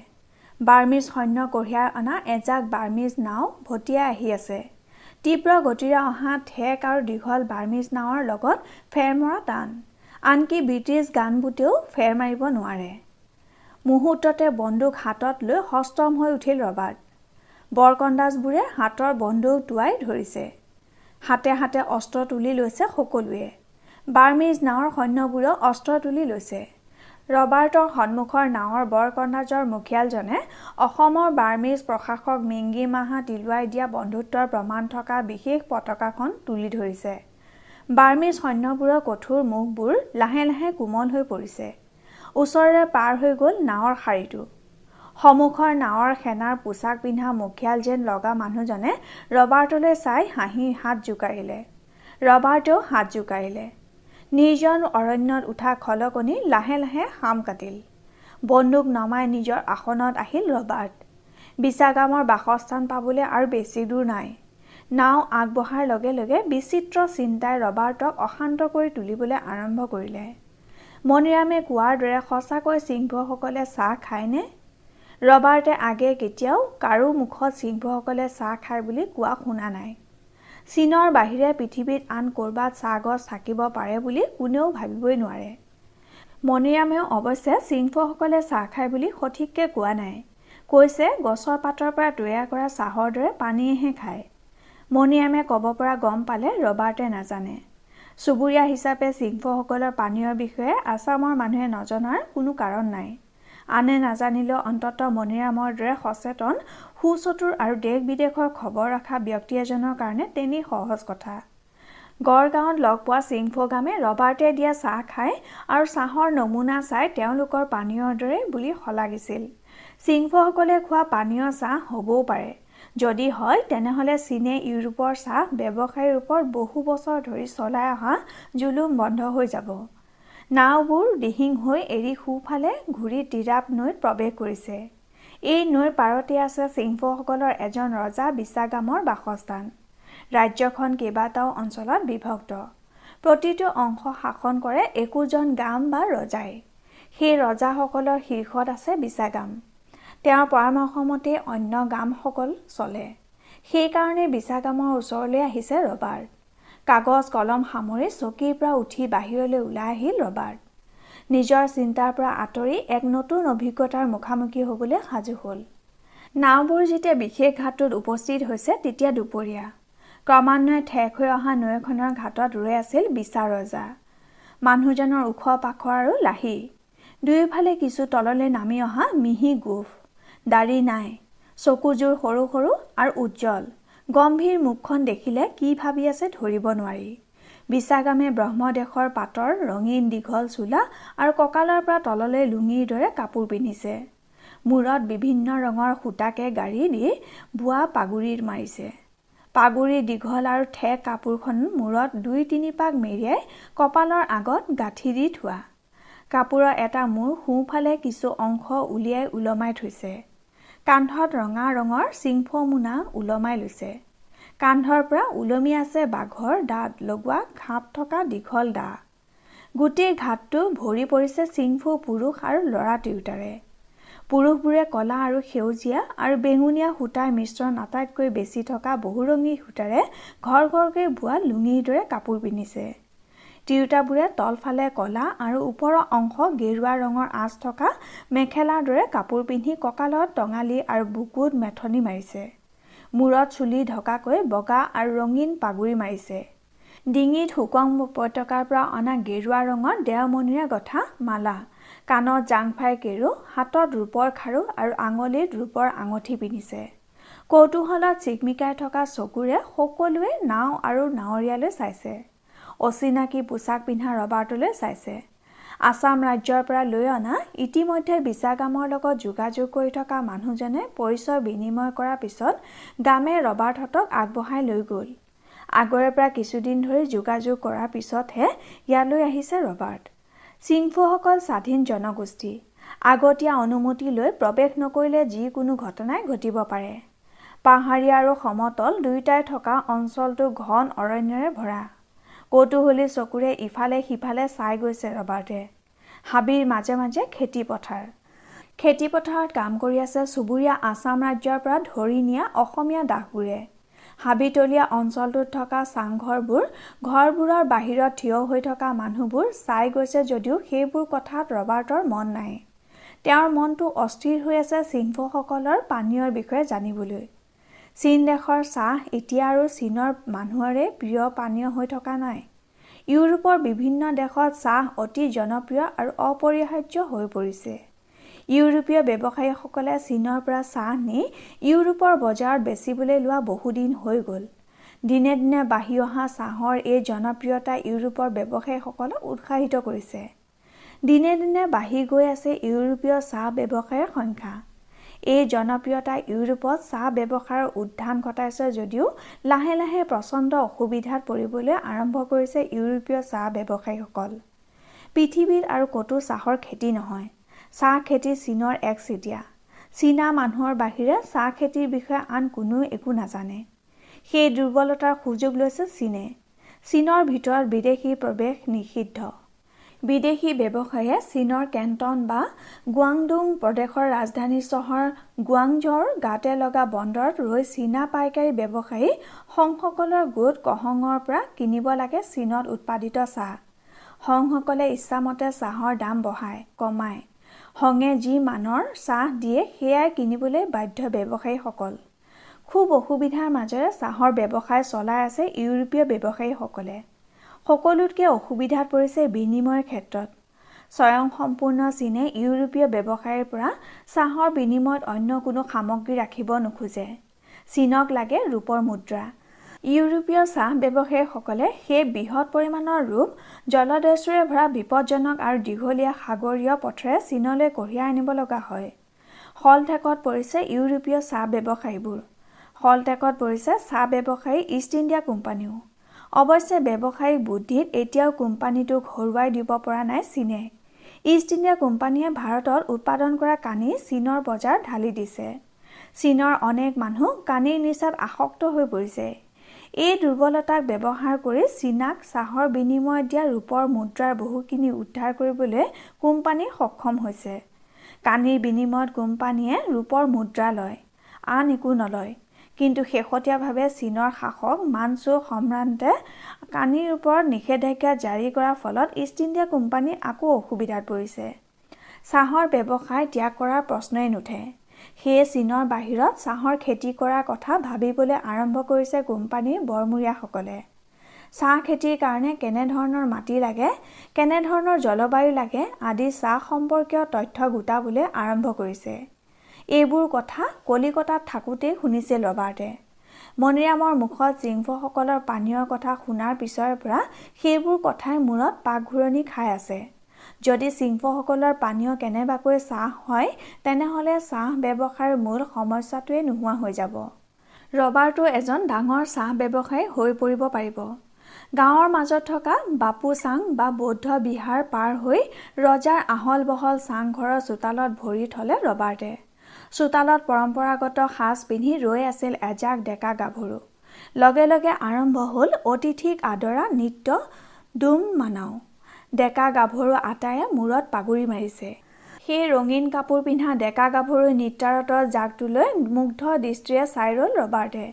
বাৰ্মিজ সৈন্য কঢ়িয়াই অনা এজাক বাৰ্মিজ নাও ভটিয়াই আহি আছে। তীব্ৰ গতিৰে অহা ঠেক আৰু দীঘল বাৰ্মিজ নাৱৰ লগত ফেৰ মৰা টান। আনকি ব্ৰিটিছ গানবোটেও ফেৰ মাৰিব নোৱাৰে। মুহূৰ্ততে বন্দুক হাতত লৈ সষ্টম হৈ উঠিল ৰবাৰ্ট। বৰকণ্ডাজবোৰে হাতৰ বন্দুক টোৱাই ধৰিছে। হাতে হাতে অস্ত্ৰ তুলি লৈছে সকলোৱে। বাৰ্মিজ নাৱৰ সৈন্যবোৰেও অস্ত্ৰ তুলি লৈছে। ৰবাৰ্টৰ সন্মুখৰ নাৱৰ বৰকণ্ডাজৰ মুখিয়ালজনে অসমৰ বাৰ্মিজ প্ৰশাসক মিংগিমাহা তিলুৱাই দিয়া বন্ধুত্বৰ প্ৰমাণ থকা বিশেষ পতাকাখন তুলি ধৰিছে। বাৰ্মিজ সৈন্যবোৰৰ কঠোৰ মুখবোৰ লাহে লাহে কোমল হৈ পৰিছে। ওচৰেৰে পাৰ হৈ গ'ল নাৱৰ শাৰীটো। সন্মুখৰ নাৱৰ সেনাৰ পোছাক পিন্ধা মুখিয়াল যেন লগা মানুহজনে ৰবাৰ্টলৈ চাই হাঁহি হাত জোকাৰিলে। ৰবাৰ্টেও হাত জোকাৰিলে। নিৰ্জন অৰণ্যত উঠা খলকনি লাহে লাহে সাম কাটিল। বন্দুক নমাই নিজৰ আসনত আহিল ৰবাৰ্ট। বিছাগামৰ বাসস্থান পাবলৈ আৰু বেছি দূৰ নাই। নাও আগবঢ়াৰ লগে লগে বিচিত্ৰ চিন্তাই ৰবাৰ্টক অশান্ত কৰি তুলিবলৈ আৰম্ভ কৰিলে। মণিৰামে কোৱাৰ দৰে সঁচাকৈ সিংহসকলে চাহ খায়নে? ৰবাৰ্টে আগে কেতিয়াও কাৰো মুখত সিংহসকলে চাহ খায় বুলি কোৱা শুনা নাই। চীনৰ বাহিৰে পৃথিৱীত আন ক'ৰবাত চাহ গছ থাকিব পাৰে বুলি কোনেও ভাবিবই নোৱাৰে। মণিৰামেও অৱশ্যে সিংহসকলে চাহ খায় বুলি সঠিককৈ কোৱা নাই। কৈছে গছৰ পাতৰ পৰা তৈয়াৰ কৰা চাহৰ দৰে পানীয়েহে খায়। মণিৰামে ক'ব পৰা গম পালে ৰবাৰ্টে নাজানে। চুবুৰীয়া হিচাপে সিংহসকলৰ পানীয়ৰ বিষয়ে আছামৰ মানুহে নজনাৰ কোনো কাৰণ নাই। আনে নাজানিলেও অন্ততঃ মণিৰামৰ দৰে সচেতন, সুচতুৰ আৰু দেশ বিদেশৰ খবৰ ৰখা ব্যক্তি এজনৰ কাৰণে তেনেই সহজ কথা। গড়গাঁৱত লগ পোৱা সিংহগামে ৰবাৰ্টে দিয়া চাহ খায় আৰু চাহৰ নমুনা চাই তেওঁলোকৰ পানীয়ৰ দৰে বুলি শলাগিছিল। সিংহসকলে খোৱা পানীয় চাহ হ'বও পাৰে। যদি হয় তেনেহ'লে চীনে ইউৰোপৰ চাহ ব্যৱসায়ীৰ ওপৰত বহু বছৰ ধৰি চলাই অহা জুলুম বন্ধ হৈ যাব। নাওবোৰ দিহিং হৈ এৰি সোঁফালে ঘূৰি তিৰাপ নৈত প্ৰৱেশ কৰিছে। এই নৈৰ পাৰতে আছে সিংহসকলৰ এজন ৰজা বিছাগামৰ বাসস্থান। ৰাজ্যখন কেইবাটাও অঞ্চলত বিভক্ত। প্ৰতিটো অংশ শাসন কৰে একোজন গাম বা ৰজাই। সেই ৰজাসকলৰ শীৰ্ষত আছে বিছাগাম। তেওঁৰ পৰামৰ্শমতে অন্য গামসকল চলে। সেইকাৰণে বিছাগামৰ ওচৰলৈ আহিছে ৰবাৰ্ট। কাগজ কলম সামৰি চকীৰ পৰা উঠি বাহিৰলৈ ওলাই আহিল ৰবাৰ্ট। নিজৰ চিন্তাৰ পৰা আঁতৰি এক নতুন অভিজ্ঞতাৰ মুখামুখি হ'বলৈ সাজু হ'ল। নাওবোৰ যেতিয়া বিশেষ ঘাটটোত উপস্থিত হৈছে তেতিয়া দুপৰীয়া। ক্ৰমান্বয়ে ঠেক হৈ অহা নৈখনৰ ঘাটত ৰৈ আছিল বিছা ৰজা। মানুহজনৰ ওখ পাখ আৰু লাহি। দুয়োফালে কিছু তললৈ নামি অহা মিহি গোফ। দাড়ি নাই। চকুযোৰ সৰু সৰু আৰু উজ্জ্বল। গম্ভীৰ মুখখন দেখিলে কি ভাবি আছে ধৰিব নোৱাৰি। বিছাগামে ব্ৰহ্মদেশৰ পাতৰ ৰঙীন দীঘল চোলা আৰু কঁকালৰ পৰা তললৈ লুঙিৰ দৰে কাপোৰ পিন্ধিছে। মূৰত বিভিন্ন ৰঙৰ সূতাকে গাড়ি দি বোৱা পাগুৰি মাৰিছে। পাগুৰি দীঘল আৰু ঠেক কাপোৰখন মূৰত ২-৩ পাক মেৰিয়াই কপালৰ আগত গাঁঠি দি থোৱা। কাপোৰৰ এটা মূৰ সোঁফালে কিছু অংশ উলিয়াই ওলমাই থৈছে। কান্ধত ৰঙা ৰঙৰ চিংফ মোনা ওলমাই লৈছে। কান্ধৰ পৰা ওলমি আছে বাঘৰ দাঁত লগোৱা ঘাপ থকা দীঘল দা। গোটেই ঘাটটো ভৰি পৰিছে চিংফু পুৰুষ আৰু ল'ৰা তিৰোতাৰে। পুৰুষবোৰে কলা আৰু সেউজীয়া আৰু বেঙুনীয়া সূতাৰ মিশ্ৰণ আটাইতকৈ বেছি থকা বহুৰঙী সূতাৰে ঘৰ ঘৰকৈ বোৱা লুঙিৰ দৰে কাপোৰ পিন্ধিছে। তিৰোতাবোৰে তলফালে কলা আৰু ওপৰৰ অংশ গেৰুৱা ৰঙৰ আঁচ থকা মেখেলাৰ দৰে কাপোৰ পিন্ধি কঁকালত টঙালি আৰু বুকুত মেথনি মাৰিছে। মূৰত চুলি ঢকাকৈ বগা আৰু ৰঙীন পাগুৰি মাৰিছে। ডিঙিত হুকং উপত্যকাৰ পৰা অনা গেৰুৱা ৰঙৰ দেওমণিৰে গঠা মালা। কাণত জাংফাই কেৰু, হাতত ৰূপৰ খাৰু আৰু আঙুলিত ৰূপৰ আঙঠি পিন্ধিছে। কৌতূহলত চিকমিকাই থকা চকুৰে সকলোৱে নাও আৰু নাৱৰীয়ালৈ চাইছে। অচিনাকি পোছাক পিন্ধা ৰবাৰ্টলৈ চাইছে। আছাম ৰাজ্যৰ পৰা লৈ অনা ইতিমধ্যে বিছাগামৰ লগত যোগাযোগ কৰি থকা মানুহজনে পৰিচয় বিনিময় কৰাৰ পিছত গামে ৰবাৰ্টহঁতক আগবঢ়াই লৈ গ'ল। আগৰে পৰা কিছুদিন ধৰি যোগাযোগ কৰাৰ পিছতহে ইয়ালৈ আহিছে ৰবাৰ্ট। সিংহসকল স্বাধীন জনগোষ্ঠী। আগতীয়া অনুমতি লৈ প্ৰৱেশ নকৰিলে যিকোনো ঘটনাই ঘটিব পাৰে। পাহাৰীয়া আৰু সমতল দুয়োটাই থকা অঞ্চলটো ঘন অৰণ্যৰে ভৰা। কৌতূহলী চকুৰে ইফালে সিফালে চাই গৈছে ৰবাৰ্টে। হাবিৰ মাজে মাজে খেতিপথাৰ। খেতিপথাৰত কাম কৰি আছে চুবুৰীয়া আছাম ৰাজ্যৰ পৰা ধৰি নিয়া অসমীয়া দাসবোৰে। হাবিতলীয়া অঞ্চলটোত থকা চাংঘৰবোৰ, ঘৰবোৰৰ বাহিৰত থিয় হৈ থকা মানুহবোৰ চাই গৈছে যদিও সেইবোৰ কথাত ৰবাৰ্টৰ মন নাই। তেওঁৰ মনটো অস্থিৰ হৈ আছে সিংহসকলৰ পানীয়ৰ বিষয়ে জানিবলৈ। চীন দেশৰ চাহ এতিয়া আৰু চীনৰ মানুহৰে প্ৰিয় পানীয় হৈ থকা নাই। ইউৰোপৰ বিভিন্ন দেশত চাহ অতি জনপ্ৰিয় আৰু অপৰিহাৰ্য হৈ পৰিছে। ইউৰোপীয় ব্যৱসায়ীসকলে চীনৰ পৰা চাহ নি ইউৰোপৰ বজাৰত বেচিবলৈ লোৱা বহুদিন হৈ গ'ল। দিনে দিনে বাঢ়ি অহা চাহৰ এই জনপ্ৰিয়তা ইউৰোপৰ ব্যৱসায়ীসকলক উৎসাহিত কৰিছে। দিনে দিনে বাঢ়ি গৈ আছে ইউৰোপীয় চাহ ব্যৱসায়ীৰ সংখ্যা। এই জনপ্ৰিয়তাই ইউৰোপত চাহ ব্যৱসায়ৰ উত্থান ঘটাইছে যদিও লাহে লাহে প্ৰচণ্ড অসুবিধাত পৰিবলৈ আৰম্ভ কৰিছে ইউৰোপীয় চাহ ব্যৱসায়ীসকল। পৃথিৱীত আৰু ক'তো চাহৰ খেতি নহয়। চাহ খেতি চীনৰ একচেটিয়া। চীনা মানুহৰ বাহিৰে চাহ খেতিৰ বিষয়ে আন কোনেও একো নাজানে। সেই দুৰ্বলতাৰ সুযোগ লৈছে চীনে। চীনৰ ভিতৰত বিদেশী প্ৰৱেশ নিষিদ্ধ। বিদেশী ব্যৱসায়ীয়ে চীনৰ কেণ্টন বা গুৱাংডং প্ৰদেশৰ ৰাজধানী চহৰ গুৱাংঝৌৰ গাতে লগা বন্দৰত ৰৈ চীনা পাইকাৰী ব্যৱসায়ী সংসকলৰ গোট কহঙৰ পৰা কিনিব লাগে চীনত উৎপাদিত চাহ। সংসকলে ইচ্ছামতে চাহৰ দাম বঢ়ায়, কমায়। সংগে যি মানৰ চাহ দিয়ে সেয়াই কিনিবলৈ বাধ্য ব্যৱসায়ীসকল। খুব অসুবিধাৰ মাজেৰে চাহৰ ব্যৱসায় চলাই আছে ইউৰোপীয় ব্যৱসায়ীসকলে। সকলোতকৈ অসুবিধাত পৰিছে বিনিময়ৰ ক্ষেত্ৰত। স্বয়ংসম্পূৰ্ণ চীনে ইউৰোপীয় ব্যৱসায়ীৰ পৰা চাহৰ বিনিময়ত অন্য কোনো সামগ্ৰী ৰাখিব নোখোজে। চীনক লাগে ৰূপৰ মুদ্ৰা। ইউৰোপীয় চাহ ব্যৱসায়ীসকলে সেই বৃহৎ পৰিমাণৰ ৰূপ জলদস্যুৰে ভৰা বিপদজনক আৰু দীঘলীয়া সাগৰীয় পথেৰে চীনলৈ কঢ়িয়াই আনিব লগা হয়। শলঠেকত পৰিছে ইউৰোপীয় চাহ ব্যৱসায়ীবোৰ। শলঠেকত পৰিছে চাহ ব্যৱসায়ী ইষ্ট ইণ্ডিয়া কোম্পানীও। অৱশ্যে ব্যৱসায়িক বুদ্ধিত এতিয়াও কোম্পানীটোক হৰুৱাই দিব পৰা নাই চীনে। ইষ্ট ইণ্ডিয়া কোম্পানীয়ে ভাৰতত উৎপাদন কৰা কানি চীনৰ বজাৰ ঢালি দিছে। চীনৰ অনেক মানুহ কানিৰ নিচাত আসক্ত হৈ পৰিছে। এই দুৰ্বলতাক ব্যৱহাৰ কৰি চীনাক চাহৰ বিনিময়ত দিয়া ৰূপৰ মুদ্ৰাৰ বহুখিনি উদ্ধাৰ কৰিবলৈ কোম্পানী সক্ষম হৈছে। কানিৰ বিনিময়ত কোম্পানীয়ে ৰূপৰ মুদ্ৰা লয়, আন একো নলয়। কিন্তু শেহতীয়াভাৱে চীনৰ শাসক মানচু সম্ৰাটে কানিৰ ওপৰত নিষেধাজ্ঞা জাৰি কৰাৰ ফলত ইষ্ট ইণ্ডিয়া কোম্পানী আকৌ অসুবিধাত পৰিছে। চাহৰ ব্যৱসায় ত্যাগ কৰাৰ প্ৰশ্নই নুঠে। সেয়ে চীনৰ বাহিৰত চাহৰ খেতি কৰাৰ কথা ভাবিবলৈ আৰম্ভ কৰিছে কোম্পানীৰ বৰমূৰীয়াসকলে। চাহ খেতিৰ কাৰণে কেনেধৰণৰ মাটি লাগে, কেনেধৰণৰ জলবায়ু লাগে আদি চাহ সম্পৰ্কীয় তথ্য গোটাবলৈ আৰম্ভ কৰিছে। এইবোৰ কথা কলিকতাত থাকোঁতেই শুনিছিল ৰবাৰ্টে। মণিৰামৰ মুখত চিংফসকলৰ পানীয়ৰ কথা শুনাৰ পিছৰে পৰা সেইবোৰ কথাই মূৰত পাকঘূৰণি খাই আছে। যদি চিংফসকলৰ পানীয় কেনেবাকৈ চাহ হয় তেনেহ'লে চাহ ব্যৱসায়ৰ মূল সমস্যাটোৱে নোহোৱা হৈ যাব। ৰবাৰ্টো এজন ডাঙৰ চাহ ব্যৱসায়ী হৈ পৰিব পাৰিব। গাঁৱৰ মাজত থকা বাপুচাং বা বৌদ্ধ বিহাৰ পাৰ হৈ ৰজাৰ আহল বহল চাংঘৰৰ চোতালত ভৰি থলে ৰবাৰ্টে। চোতালত পৰম্পৰাগত সাজ পিন্ধি ৰৈ আছিল এজাক ডেকা গাভৰু। লগে লগে আৰম্ভ হ'ল অতিথিক আদৰা নৃত্য ডুম মানাও। ডেকা গাভৰু আটায়ে মূৰত পাগুৰি মাৰিছে। সেই ৰঙীন কাপোৰ পিন্ধা ডেকা গাভৰুৰ নৃত্যাৰত জাকটোলৈ মুগ্ধ দৃষ্টিৰে চাই ৰ'ল ৰবাৰ্টে।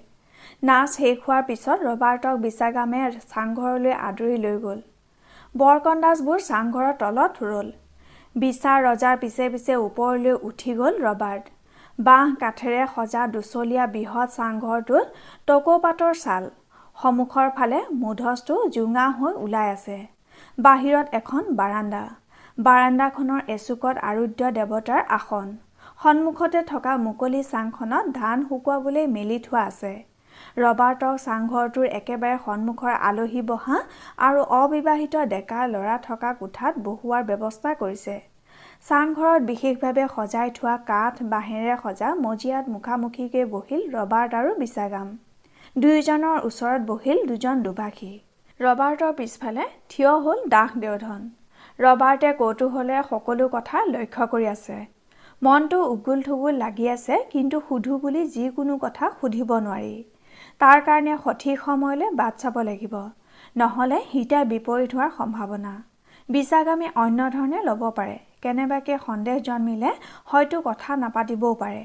নাচ শেষ হোৱাৰ পিছত ৰবাৰ্টক বিছাগামে চাংঘৰলৈ আদৰি লৈ গ'ল। বৰকন্দাজবোৰ চাংঘৰৰ তলত ৰ'ল। বিছা ৰজাৰ পিছে পিছে ওপৰলৈ উঠি গ'ল ৰবাৰ্ট। বাঁহ কাঠেৰে সজা দুচলীয়া বৃহৎ চাংঘৰটোত টকৌপাতৰ ছাল। সন্মুখৰ ফালে মূধচটো জোঙা হৈ ওলাই আছে। বাহিৰত এখন বাৰাণ্ডা। বাৰাণ্ডাখনৰ এচুকত আৰুধ্য দেৱতাৰ আসন। সন্মুখতে থকা মুকলি চাংখনত ধান শুকুৱাবলৈ মেলি থোৱা আছে। ৰবাৰ্টক চাংঘৰটোৰ একেবাৰে সন্মুখৰ আলহী বহা আৰু অবিবাহিত ডেকা ল'ৰা থকা কোঠাত বহুৱাৰ ব্যৱস্থা কৰিছে। চাংঘৰত বিশেষভাৱে সজাই থোৱা কাঠ বাঁহেৰে সজা মজিয়াত মুখামুখিকৈ বহিল ৰবাৰ্ট আৰু বিছাগাম। দুয়োজনৰ ওচৰত বহিল দুজন দুভাষী। ৰবাৰ্টৰ পিছফালে থিয় হ'ল দাস দেওধন। ৰবাৰ্টে কৌতূহলেৰে সকলো কথা লক্ষ্য কৰি আছে। মনটো উগুল থুগুল লাগি আছে, কিন্তু সুধো বুলি যিকোনো কথা সুধিব নোৱাৰি। তাৰ কাৰণে সঠিক সময়লৈ বাট চাব লাগিব, নহ'লে হিতে বিপৰীত হোৱাৰ সম্ভাৱনা। বিছাগামে অন্য ধৰণে ল'ব পাৰে। কেনেবাকে সন্দেহ জন্মিলে হয়তো কথা নাপাতিবও পাৰে।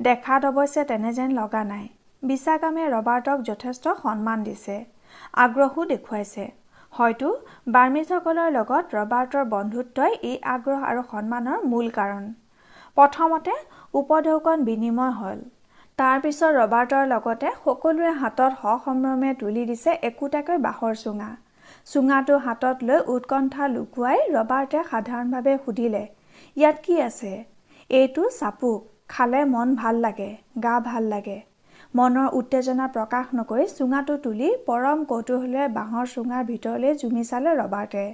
দেখাত অৱশ্যে তেনে যেন লগা নাই। বিছাগামে ৰবাৰ্টক যথেষ্ট সন্মান দিছে, আগ্ৰহো দেখুৱাইছে। হয়তো বাৰ্মিজসকলৰ লগত ৰবাৰ্টৰ বন্ধুত্বই এই আগ্ৰহ আৰু সন্মানৰ মূল কাৰণ। প্ৰথমতে উপঢৌকন বিনিময় হ'ল। তাৰ পিছত ৰবাৰ্টৰ লগতে সকলোৰে হাতত সসম্ভ্ৰমে তুলি দিছে একোটাকৈ বাঁহৰ চুঙা। চুঙাটো হাতত লৈ উৎকণ্ঠা লুকুৱাই ৰবাৰ্টে সাধাৰণভাৱে সুধিলে, ইয়াত কি আছে? এইটো চাপুক। খালে মন ভাল লাগে, গা ভাল লাগে। মনৰ উত্তেজনা প্ৰকাশ নকৰি চুঙাটো তুলি পৰম কৌতূহলেৰে বাঁহৰ চুঙাৰ ভিতৰলৈ জুমি চালে ৰবাৰ্টে।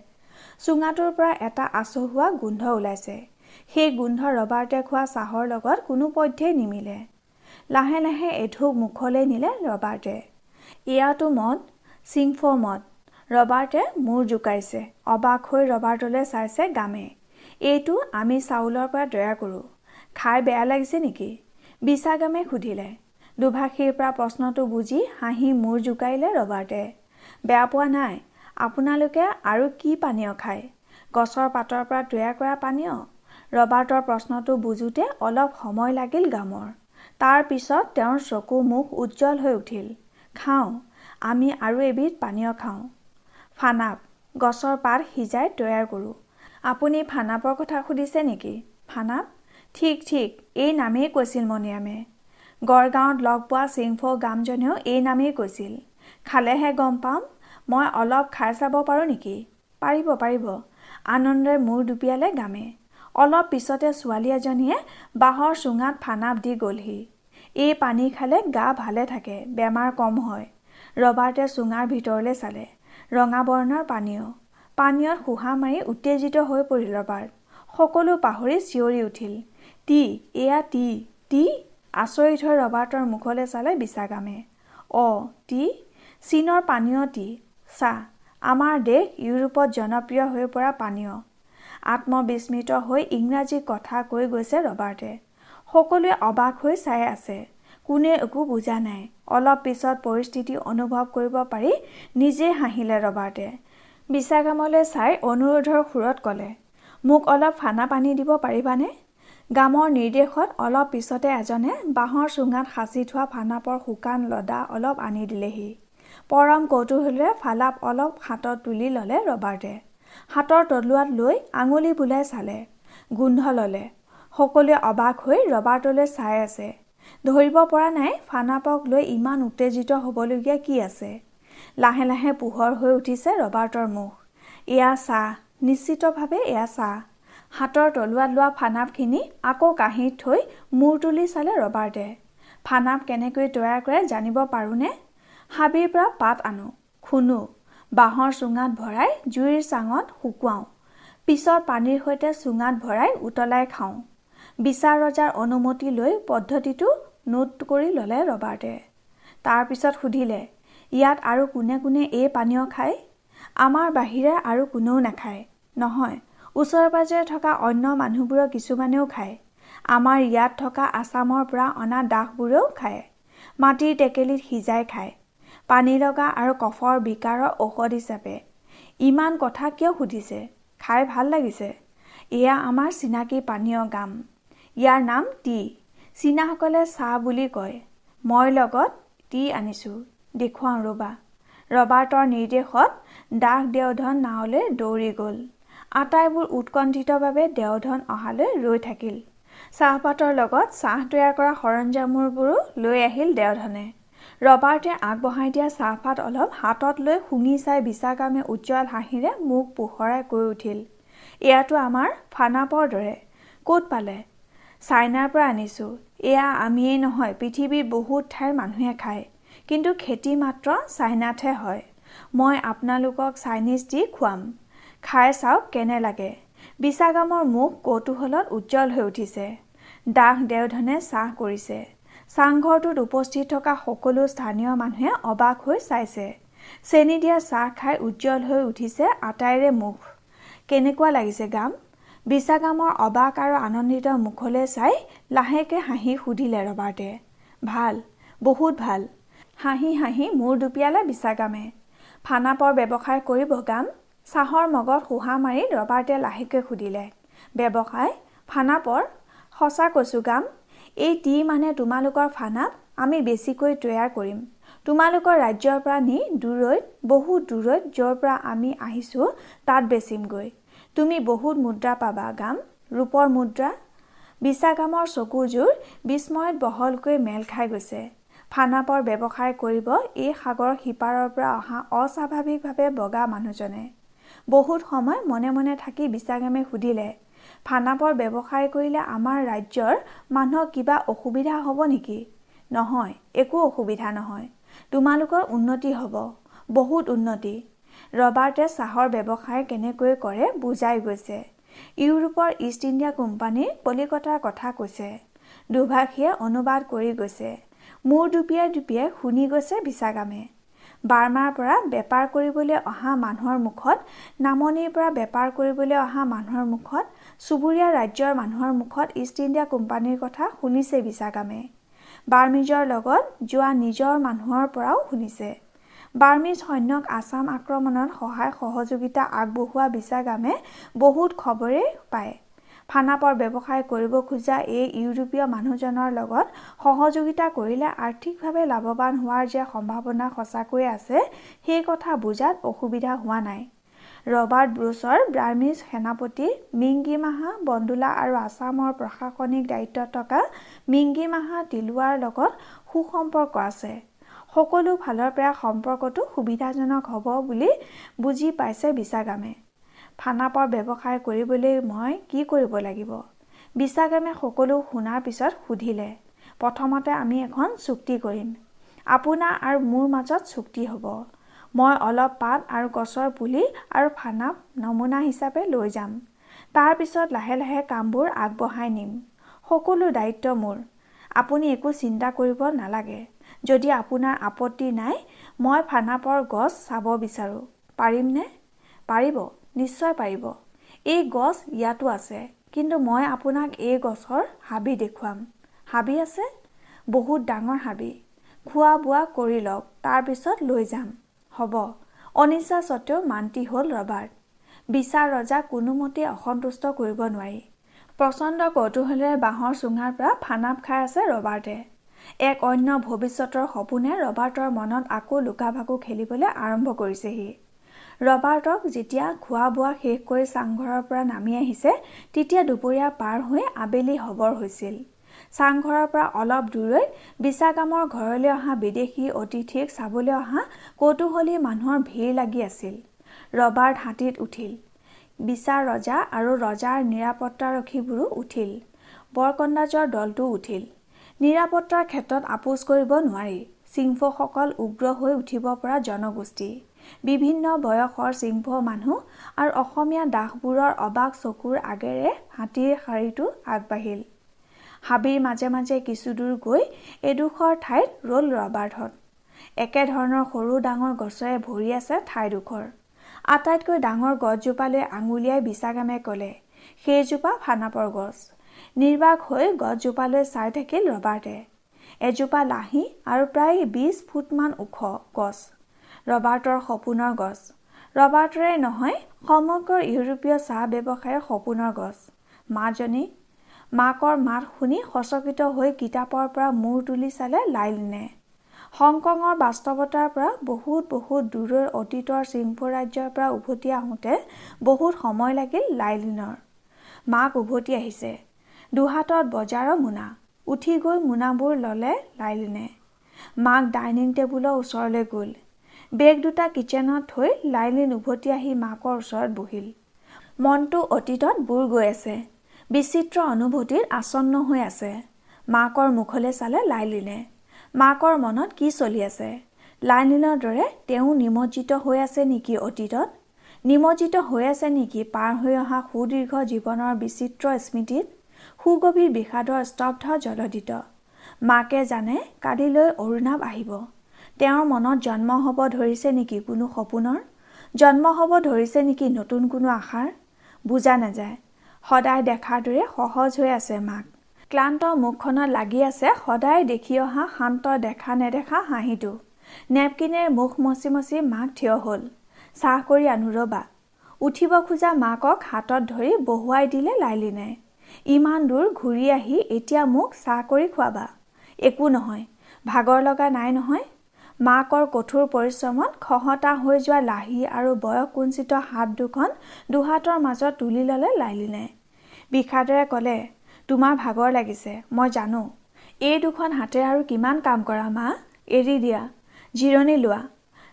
চুঙাটোৰ পৰা এটা আচহুৱা গোন্ধ ওলাইছে। সেই গোন্ধ ৰবাৰ্টে খোৱা চাহৰ লগত কোনোপধ্যেই নিমিলে। লাহে লাহে এঢোক মুখলৈ নিলে ৰবাৰ্টে। এয়াতো মদ, চিংফ মদ। ৰবাৰ্টে মূৰ জোকাৰিছে। অবাক হৈ ৰবাৰ্টলৈ চাইছে গামে। এইটো আমি চাউলৰ পৰা তৈয়াৰ কৰোঁ। খাই বেয়া লাগিছে নেকি? বিছাগামে সুধিলে। দুভাষীৰ পৰা প্ৰশ্নটো বুজি হাঁহি মূৰ জোকাৰিলে ৰবাৰ্টে। বেয়া পোৱা নাই। আপোনালোকে আৰু কি পানীয় খায়? গছৰ পাতৰ পৰা তৈয়াৰ কৰা পানীয়? ৰবাৰ্টৰ প্ৰশ্নটো বুজোতে অলপ সময় লাগিল গামৰ। তাৰ পিছত তেওঁৰ চকু মুখ উজ্জ্বল হৈ উঠিল। খাওঁ, আমি আৰু এবিধ পানীয় খাওঁ। ফানাপ, গছৰ পাত সিজাই তৈয়াৰ কৰোঁ। আপুনি ফানাপৰ কথা সুধিছে নেকি? ফানাপ? ঠিক ঠিক, এই নামেই কৈছিল মণিৰামে। গড়গাঁৱত লগ পোৱা চিংফৌ গামজনেও এই নামেই কৈছিল। খালেহে গম পাম। মই অলপ খাই চাব পাৰোঁ নেকি? পাৰিব পাৰিব, আনন্দেৰে মূৰ দুপিয়ালে গামে। অলপ পিছতে ছোৱালী এজনীয়ে বাঁহৰ চুঙাত ফানাপ দি গ'লহি। এই পানী খালে গা ভালে থাকে, বেমাৰ কম হয়। ৰবাৰ্টে চুঙাৰ ভিতৰলৈ চালে। ৰঙা বৰ্ণৰ পানীয়। পানীয়ত শোহা মাৰি উত্তেজিত হৈ পৰিল ৰবাৰ্ট। সকলো পাহৰি চিঞৰি উঠিল। টি, এয়া টি, টি? আচৰিত হৈ ৰবাৰ্টৰ মুখলৈ চালে বিছাগামে। টি? চীনৰ পানীয় টি, চাহ। আমাৰ দেশ ইউৰোপত জনপ্ৰিয় হৈ পৰা পানীয়। আত্মবিস্মিত হৈ ইংৰাজী কথা কৈ গৈছে ৰবাৰ্টে। সকলোৱে অবাক হৈ চাই আছে। কোনে একো বুজা নাই। অলপ পিছত পৰিস্থিতি অনুভৱ কৰিব পাৰি নিজেই হাঁহিলে ৰবাৰ্টে। বিছাগামলৈ চাই অনুৰোধৰ সুৰত ক'লে, মোক অলপ ফানাপ আনি দিব পাৰিবানে? গামৰ নিৰ্দেশত অলপ পিছতে এজনে বাঁহৰ চুঙাত সাঁচি থোৱা ফানাপৰ শুকান লদা অলপ আনি দিলেহি। পৰম কৌতূহলেৰে ফানাপ অলপ হাতত তুলি ল'লে ৰবাৰ্টে। হাতৰ তলুৱাত লৈ আঙুলি বুলাই চালে। গোন্ধ ল'লে। সকলোৱে অবাক হৈ ৰবাৰ্টলৈ চাই আছে। ধৰিব পৰা নাই ফানাপক লৈ ইমান উত্তেজিত হ'বলগীয়া কি আছে। লাহে লাহে পোহৰ হৈ উঠিছে ৰবাৰ্টৰ মুখ। এয়া চাহ, নিশ্চিতভাৱে এয়া চাহ। হাতৰ তলুৱাত লোৱা ফানাপখিনি আকৌ কাঁহীত থৈ মূৰ তুলি চালে ৰবাৰ্টে। ফানাপ কেনেকৈ তৈয়াৰ কৰে জানিব পাৰোঁনে? হাবিৰ পৰা পাত আনো, খুন্দো, বাঁহৰ চুঙাত ভৰাই জুইৰ চাঙত শুকুৱাওঁ। পিছত পানীৰ সৈতে চুঙাত ভৰাই উতলাই খাওঁ। বিচাৰ ৰজাৰ অনুমতি লৈ পদ্ধতিটো নোট কৰি ল'লে ৰবাৰ্টে। তাৰ পিছত সুধিলে, ইয়াত আৰু কোনে কোনে এই পানীয় খায়? আমাৰ বাহিৰে আৰু কোনেও নাখায়। নহয়, ওচৰে পাজৰে থকা অন্য মানুহবোৰৰ কিছুমানেও খায়। আমাৰ ইয়াত থকা আছামৰ পৰা অনা দাসবোৰেও খায়। মাটিৰ টেকেলিত সিজাই খায়। পানী লগা আৰু কফৰ বিকাৰৰ ঔষধ হিচাপে। ইমান কথা কিয় সুধিছে? খাই ভাল লাগিছে। এয়া আমাৰ চিনাকি পানীয় গাম। ইয়াৰ নাম টি। চীনাসকলে চাহ বুলি কয়। মই লগত টি আনিছোঁ, দেখুৱাওঁ ৰ'বা। ৰবাৰ্টৰ নিৰ্দেশত দাস দেওধন নাৱলৈ দৌৰি গ'ল। আটাইবোৰ উৎকণ্ঠিতভাৱে দেওধন অহালৈ ৰৈ থাকিল। চাহপাতৰ লগত চাহ তৈয়াৰ কৰা সৰঞ্জামবোৰো লৈ আহিল দেওধনে। ৰবাৰ্টে আগবঢ়াই দিয়া চাহপাত অলপ হাতত লৈ শুঙি চাই বিছাগামে উজ্জ্বল হাঁহিৰে মুখ পোহৰাই কৈ উঠিল, এয়াতো আমাৰ ফানাপৰ দৰে। ক'ত পালে? চাইনাৰ পৰা আনিছোঁ। এয়া আমিয়েই নহয়, পৃথিৱীৰ বহুত ঠাইৰ মানুহে খায়। কিন্তু খেতি মাত্ৰ চাইনাতহে হয়। মই আপোনালোকক চাইনিজ টি খুৱাম। খাই চাওক কেনে লাগে। বিছাগামৰ মুখ কৌতূহলত উজ্জ্বল হৈ উঠিছে। দাস দেওধনে চাহ কৰিছে। চাংঘৰটোত উপস্থিত থকা সকলো স্থানীয় মানুহে অবাক হৈ চাইছে। চেনি দিয়া চাহ খাই উজ্জ্বল হৈ উঠিছে আটাইৰে মুখ। কেনেকুৱা লাগিছে গাম? বিছাগামৰ অবাক আৰু আনন্দিত মুখলৈ চাই লাহেকৈ হাঁহি সুধিলে ৰবাৰ্টে। ভাল, বহুত ভাল। হাঁহি হাঁহি মূৰ দুপিয়ালে বিছাগামে। ফানাপৰ ব্যৱসায় কৰিব গাম? চাহৰ মগত শোহা মাৰি ৰবাৰ্টে লাহেকৈ সুধিলে। ব্যৱসায়? ফানাপৰ? সঁচা কৈছোঁ গাম। এই টি মানে তোমালোকৰ ফানাপ আমি বেছিকৈ তৈয়াৰ কৰিম। তোমালোকৰ ৰাজ্যৰ পৰা নি দূৰৈত, বহুত দূৰৈত য'ৰ পৰা আমি আহিছোঁ তাত বেচিমগৈ। তুমি বহুত মুদ্ৰা পাবা গাম, ৰূপৰ মুদ্ৰা। বিছাগামৰ চকুযোৰ বিস্ময়ত বহলকৈ মেল খাই গৈছে। ফানাপৰ ব্যৱসায় কৰিব এই সাগৰৰ সিপাৰৰ পৰা অহা অস্বাভাৱিকভাৱে বগা মানুহজনে। বহুত সময় মনে মনে থাকি বিছাগামে সুধিলে, ফানাপৰ ব্যৱসায় কৰিলে আমাৰ ৰাজ্যৰ মানুহৰ কিবা অসুবিধা হ'ব নেকি? নহয়, একো অসুবিধা নহয়। তোমালোকৰ উন্নতি হ'ব, বহুত উন্নতি। ৰবাৰ্টে চাহৰ ব্যৱসায় কেনেকৈ কৰে বুজাই গৈছে। ইউৰোপৰ ইষ্ট ইণ্ডিয়া কোম্পানীৰ কলিকতাৰ কথা কৈছে। দুভাষীয়ে অনুবাদ কৰি গৈছে। মূৰ দুপিয়াই দুপিয়াই শুনি গৈছে বিছাগামে। বাৰ্মাৰ পৰা বেপাৰ কৰিবলৈ অহা মানুহৰ মুখত, নামনিৰ পৰা বেপাৰ কৰিবলৈ অহা মানুহৰ মুখত চুবুৰীয়া ৰাজ্যৰ মানুহৰ মুখত ইষ্ট ইণ্ডিয়া কোম্পানীৰ কথা শুনিছে বিছাগামে। বাৰ্মিজৰ লগত যোৱা নিজৰ মানুহৰ পৰাও শুনিছে। বাৰ্মিজ সৈন্যক আছাম আক্ৰমণত সহায় সহযোগিতা আগবঢ়োৱা বিছাগামে বহুত খবৰেই পায়। ফানাপৰ ব্যৱসায় কৰিব খোজা এই ইউৰোপীয় মানুহজনৰ লগত সহযোগিতা কৰিলে আৰ্থিকভাৱে লাভৱান হোৱাৰ যে সম্ভাৱনা সঁচাকৈয়ে আছে সেই কথা বুজাত অসুবিধা হোৱা নাই। ৰবাৰ্ট ব্ৰুছৰ বাৰ্মিজ সেনাপতি মিংগিমাহা বন্দুলা আৰু আছামৰ প্ৰশাসনিক দায়িত্বত থকা মিংগিমাহা তিলুৱাৰ লগত সুসম্পৰ্ক আছে। সকলো ফালৰ পৰা সম্পৰ্কটো সুবিধাজনক হ'ব বুলি বুজি পাইছে বিছাগামে। ফানাপৰ ব্যৱসায় কৰিবলৈ মই কি কৰিব লাগিব? বিছাগামে সকলো শুনাৰ পিছত সুধিলে। প্ৰথমতে আমি এখন চুক্তি কৰিম। আপোনাৰ আৰু মোৰ মাজত চুক্তি হ'ব। মই অলপ পাত আৰু গছৰ পুলি আৰু ফানাপ নমুনা হিচাপে লৈ যাম। তাৰ পিছত লাহে লাহে কামবোৰ আগবঢ়াই নিম। সকলো দায়িত্ব মোৰ। আপুনি একো চিন্তা কৰিব নালাগে। যদি আপোনাৰ আপত্তি নাই, মই ফানাপৰ গছ চাব বিচাৰোঁ। পাৰিমনে? পাৰিব, নিশ্চয় পাৰিব। এই গছ ইয়াতো আছে, কিন্তু মই আপোনাক এই গছৰ হাবি দেখুৱাম। হাবি আছে? বহুত ডাঙৰ হাবি। খোৱা বোৱা কৰি লওক, তাৰ পিছত লৈ যাম। হ'ব। অনিচ্ছা সত্ত্বেও মান্তি হ'ল ৰবাৰ্ট। বিচাৰ ৰজাক কোনোমতে অসন্তুষ্ট কৰিব নোৱাৰি। প্ৰচণ্ড কৌতূহলেৰে বাঁহৰ চুঙাৰ পৰা ফানাপ খাই আছে ৰবাৰ্টে। এক অন্য ভৱিষ্যতৰ সপোনে ৰবাৰ্টৰ মনত আকৌ লুকা-ভাকু খেলিবলৈ আৰম্ভ কৰিছেহি। ৰবাৰ্টক যেতিয়া খোৱা বোৱা শেষ কৰি চাংঘৰৰ পৰা নামি আহিছে, তেতিয়া দুপৰীয়া পাৰ হৈ আবেলি হবৰ হৈছিল। চাংঘৰৰ পৰা অলপ দূৰৈত বিছাগামৰ ঘৰলৈ অহা বিদেশী অতিথিক চাবলৈ অহা কৌতূহলী মানুহৰ ভিৰ লাগি আছিল। ৰবাৰ্ট হাতীত উঠিল। বিচাৰ ৰজা আৰু ৰজাৰ নিৰাপত্তাৰক্ষীবোৰো উঠিল। বৰকন্দাজৰ দলটো উঠিল। নিৰাপত্তাৰ ক্ষেত্ৰত আপোচ কৰিব নোৱাৰি। চিংফৌসকল উগ্ৰ হৈ উঠিব পৰা জনগোষ্ঠী। বিভিন্ন বয়সৰ চিংফৌ মানুহ আৰু অসমীয়া দাসবোৰৰ অবাক চকুৰ আগেৰে হাতীৰ শাৰীটো আগবাঢ়িল। হাবিৰ মাজে মাজে কিছুদূৰ গৈ এডোখৰ ঠাইত ৰ'ল ৰবাৰ্টহঁত। একেধৰণৰ সৰু ডাঙৰ গছেৰে ভৰি আছে ঠাইডোখৰ। আটাইতকৈ ডাঙৰ গছজোপালৈ আঙুলিয়াই বিছাগামে ক'লে, সেইজোপা ফানাপৰ গছ। নিৰ্বাক হৈ গছজোপালৈ চাই থাকিল ৰবাৰ্টে। এজোপা লাহি আৰু প্ৰায় 20 ফুটমান ওখ গছ। ৰবাৰ্টৰ সপোনৰ গছ। ৰবাৰ্টৰে নহয়, সমগ্ৰ ইউৰোপীয় চাহ ব্যৱসায়ৰ সপোনৰ গছ। মাজনী। মাকৰ মাত শুনি সচকিত হৈ কিতাপৰ পৰা মূৰ তুলি চালে লাইলিনে। হংকঙৰ বাস্তৱতাৰ পৰা বহুত বহুত দূৰৰ অতীতৰ চিংফৌ ৰাজ্যৰ পৰা উভতি আহোঁতে বহুত সময় লাগিল লাইলিনৰ। মাক উভতি আহিছে। দুহাতত বজাৰৰ মোনা। উঠি গৈ মোনাবোৰ ল'লে লাইলিনে। মাক ডাইনিং টেবুলৰ ওচৰলৈ গ'ল। বেগ দুটা কিচেনত থৈ লাইলিন উভতি আহি মাকৰ ওচৰত বহিল। মনটো অতীতত বুৰ গৈ আছে। বিচিত্ৰ অনুভূতিৰ আসন্ন হৈ আছে। মাকৰ মুখলৈ চালে লাইলিনে। মাকৰ মনত কি চলি আছে? লাইলিনৰ দৰে তেওঁ নিমজ্জিত হৈ আছে নেকি অতীতত? নিমজ্জিত হৈ আছে নেকি পাৰ হৈ অহা সুদীৰ্ঘ জীৱনৰ বিচিত্ৰ স্মৃতিত? সুগভীৰ বিষাদৰ স্তব্ধ জলধিত। মাকে জানে কালিলৈ অৰুণাব আহিব। তেওঁৰ মনত জন্ম হ'ব ধৰিছে নেকি কোনো সপোনৰ? জন্ম হ'ব ধৰিছে নেকি নতুন কোনো আশাৰ? বুজা নাযায়। সদায় দেখাৰ দৰে সহজ হৈ আছে মাক। ক্লান্ত মুখখনত লাগি আছে সদায় দেখি অহা শান্ত দেখা নেদেখা হাঁহিটো। নেপকিনেৰে মুখ মচি মচি মাক থিয় হ'ল। চাহ কৰি আনো ৰ'বা। উঠিব খোজা মাকক হাতত ধৰি বহুৱাই দিলে লাইলিনে। ইমান দূৰ ঘূৰি আহি এতিয়া মোক চাহ কৰি খুৱাবা? একো নহয়, ভাগৰ লগা নাই নহয়। মাকৰ কঠোৰ পৰিশ্ৰমত খহটা হৈ যোৱা লাহি আৰু বয়সকুঞ্চিত হাত দুখন দুহাতৰ মাজত তুলি ল'লে লাইলিনে। বিষাদেৰে ক'লে, তোমাৰ ভাগৰ লাগিছে, মই জানো। এই দুখন হাতে আৰু কিমান কাম কৰা মা? এৰি দিয়া। জিৰণি লোৱা।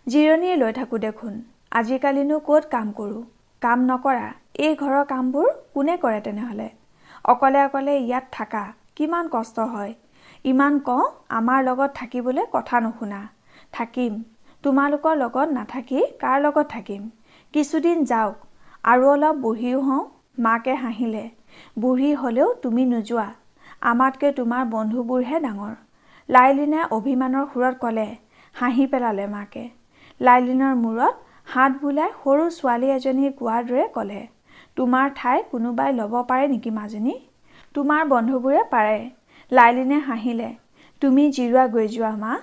জিৰণিয়ে লৈ থাকোঁ দেখোন। আজিকালিনো ক'ত কাম কৰোঁ? কাম নকৰা? এই ঘৰৰ কামবোৰ কোনে কৰে তেনেহ'লে? অকলে অকলে ইয়াত থাকা কিমান কষ্ট হয়। ইমান কওঁ আমাৰ লগত থাকিবলৈ কথা নুশুনা। থাকিম। তোমালোকৰ লগত নাথাকি কাৰ লগত থাকিম? কিছুদিন যাওক, আৰু অলপ বুঢ়ীও হওঁ। মাকে হাঁহিলে। বুঢ়ী হ'লেও তুমি নোযোৱা। আমাতকৈ তোমাৰ বন্ধুবোৰহে ডাঙৰ। লাইলিনে অভিমানৰ সুৰত ক'লে। হাঁহি পেলালে মাকে। লাইলিনৰ মূৰত হাত বুলাই সৰু ছোৱালী এজনী কোৱাৰ দৰে ক'লে, তোমাৰ ঠাই কোনোবাই ল'ব পাৰে নেকি মাজনী? তোমাৰ বন্ধুবোৰে পাৰে। লাইলিনে হাঁহিলে। তুমি জিৰোৱা গৈ যোৱা মা,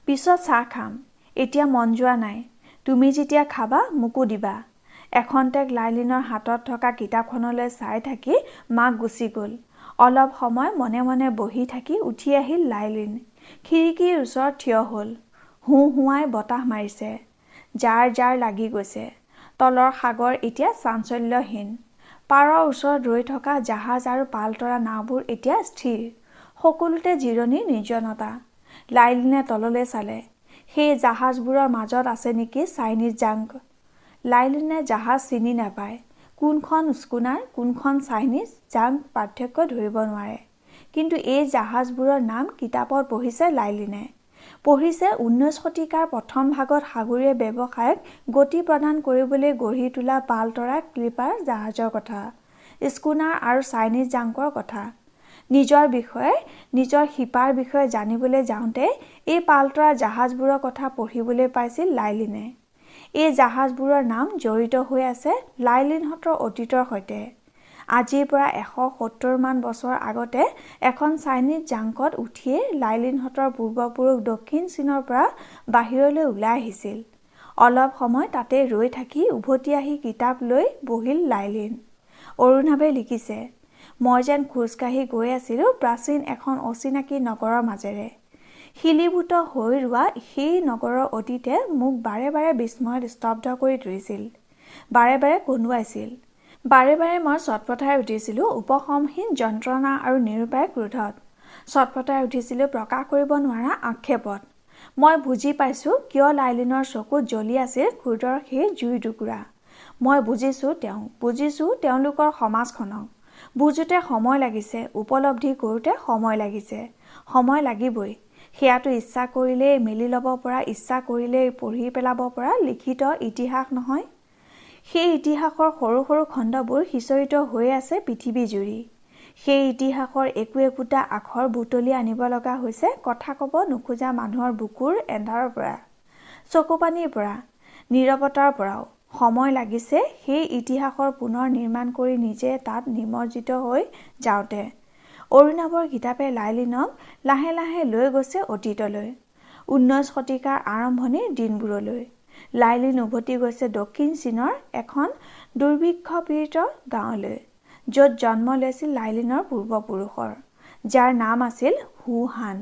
পিছত চাহ খাম। এতিয়া মন যোৱা নাই। তুমি যেতিয়া খাবা মোকো দিবা। এখন্তেক লাইলিনৰ হাতত থকা কিতাপখনলৈ চাই থাকি মাক গুচি গ'ল। অলপ সময় মনে মনে বহি থাকি উঠি আহিল লাইলিন। খিৰিকীৰ ওচৰত থিয় হ'ল। হুঁহুৱাই বতাহ মাৰিছে। জাৰ জাৰ লাগি গৈছে। তলৰ সাগৰ এতিয়া চাঞ্চল্যহীন। পাৰৰ ওচৰত ৰৈ থকা জাহাজ আৰু পালতৰা নাওবোৰ এতিয়া স্থিৰ। সকলোতে জিৰণিৰ নিৰ্জনতা। লাইলিনে তললৈ চালে। সেই জাহাজবোৰৰ মাজত আছে নেকি চাইনিজ জাংক। লাইলিনে জাহাজ চিনি নাপায়। কোনখন স্কুনাৰ কোনখন চাইনিজ জাংক পাৰ্থক্য ধৰিব নোৱাৰে। কিন্তু এই জাহাজবোৰৰ নাম কিতাপত পঢ়িছে লাইলিনে। পঢ়িছে 19 শতিকাৰ প্ৰথম ভাগত সাগৰীয় ব্যৱসায়ক গতি প্ৰদান কৰিবলৈ গঢ়ি তোলা পালতৰা ক্লিপাৰ জাহাজৰ কথা, স্কুনাৰ আৰু চাইনিজ জাংকৰ কথা। নিজৰ বিষয়ে, নিজৰ শিপাৰ বিষয়ে জানিবলৈ যাওঁতে এই পালতৰা জাহাজবোৰৰ কথা পঢ়িবলৈ পাইছিল লাইলিনে। এই জাহাজবোৰৰ নাম জড়িত হৈ আছে লাইলিনহঁতৰ অতীতৰ সৈতে। আজিৰ পৰা 170 মান বছৰ আগতে এখন চাইনিজ জাংকত উঠিয়ে লাইলিনহঁতৰ পূৰ্বপুৰুষ দক্ষিণ চীনৰ পৰা বাহিৰলৈ ওলাই আহিছিল। অলপ সময় তাতে ৰৈ থাকি উভতি আহি কিতাপ লৈ বহিল লাইলিন। অৰুণাৱে লিখিছে, মই যেন খোজকাঢ়ি গৈ আছিলোঁ প্ৰাচীন এখন অচিনাকি নগৰৰ মাজেৰে। শিলীভূত হৈ ৰোৱা সেই নগৰৰ অতীতে মোক বাৰে বাৰে বিস্ময়ত স্তব্ধ কৰি তুলিছিল। বাৰে বাৰে কন্দুৱাইছিল। বাৰে বাৰে মই চটফটাই উঠিছিলোঁ উপশমহীন যন্ত্ৰণা আৰু নিৰুপায় ক্ৰোধত। চটফটাই উঠিছিলোঁ প্ৰকাশ কৰিব নোৱাৰা আক্ষেপত। মই বুজি পাইছোঁ কিয় লাইলিনৰ চকুত জ্বলি আছিল ক্ৰোধৰ সেই জুইৰ টুকুৰা। মই বুজিছোঁ বুজিছোঁ তেওঁলোকৰ সমাজখনক। বুজোতে সময় লাগিছে, উপলব্ধি কৰোঁতে সময় লাগিছে। সময় লাগিবই। সেয়াটো ইচ্ছা কৰিলেই মেলি ল'ব পৰা, ইচ্ছা কৰিলেই পঢ়ি পেলাব পৰা লিখিত ইতিহাস নহয়। সেই ইতিহাসৰ সৰু সৰু খণ্ডবোৰ সিঁচৰিত হৈ আছে পৃথিৱী জুৰি। সেই ইতিহাসৰ একো একোটা আখৰ বুটলি আনিব লগা হৈছে কথা ক'ব নোখোজা মানুহৰ বুকুৰ এন্ধাৰৰ পৰা, চকুপানীৰ পৰা, নীৰৱতাৰ পৰাও। সময় লাগিছে সেই ইতিহাসৰ পুনৰ নিৰ্মাণ কৰি নিজে তাত নিমজ্জিত হৈ যাওঁতে। অৰুণাৱৰ কিতাপে লাইলিনক লাহে লাহে লৈ গৈছে অতীতলৈ, 19 শতিকাৰ আৰম্ভণিৰ দিনবোৰলৈ। লাইলিন উভতি গৈছে দক্ষিণ চীনৰ এখন দুৰ্ভিক্ষপীড়িত গাঁৱলৈ, য'ত জন্ম লৈছিল লাইলিনৰ পূৰ্বপুৰুষৰ, যাৰ নাম আছিল হুহান।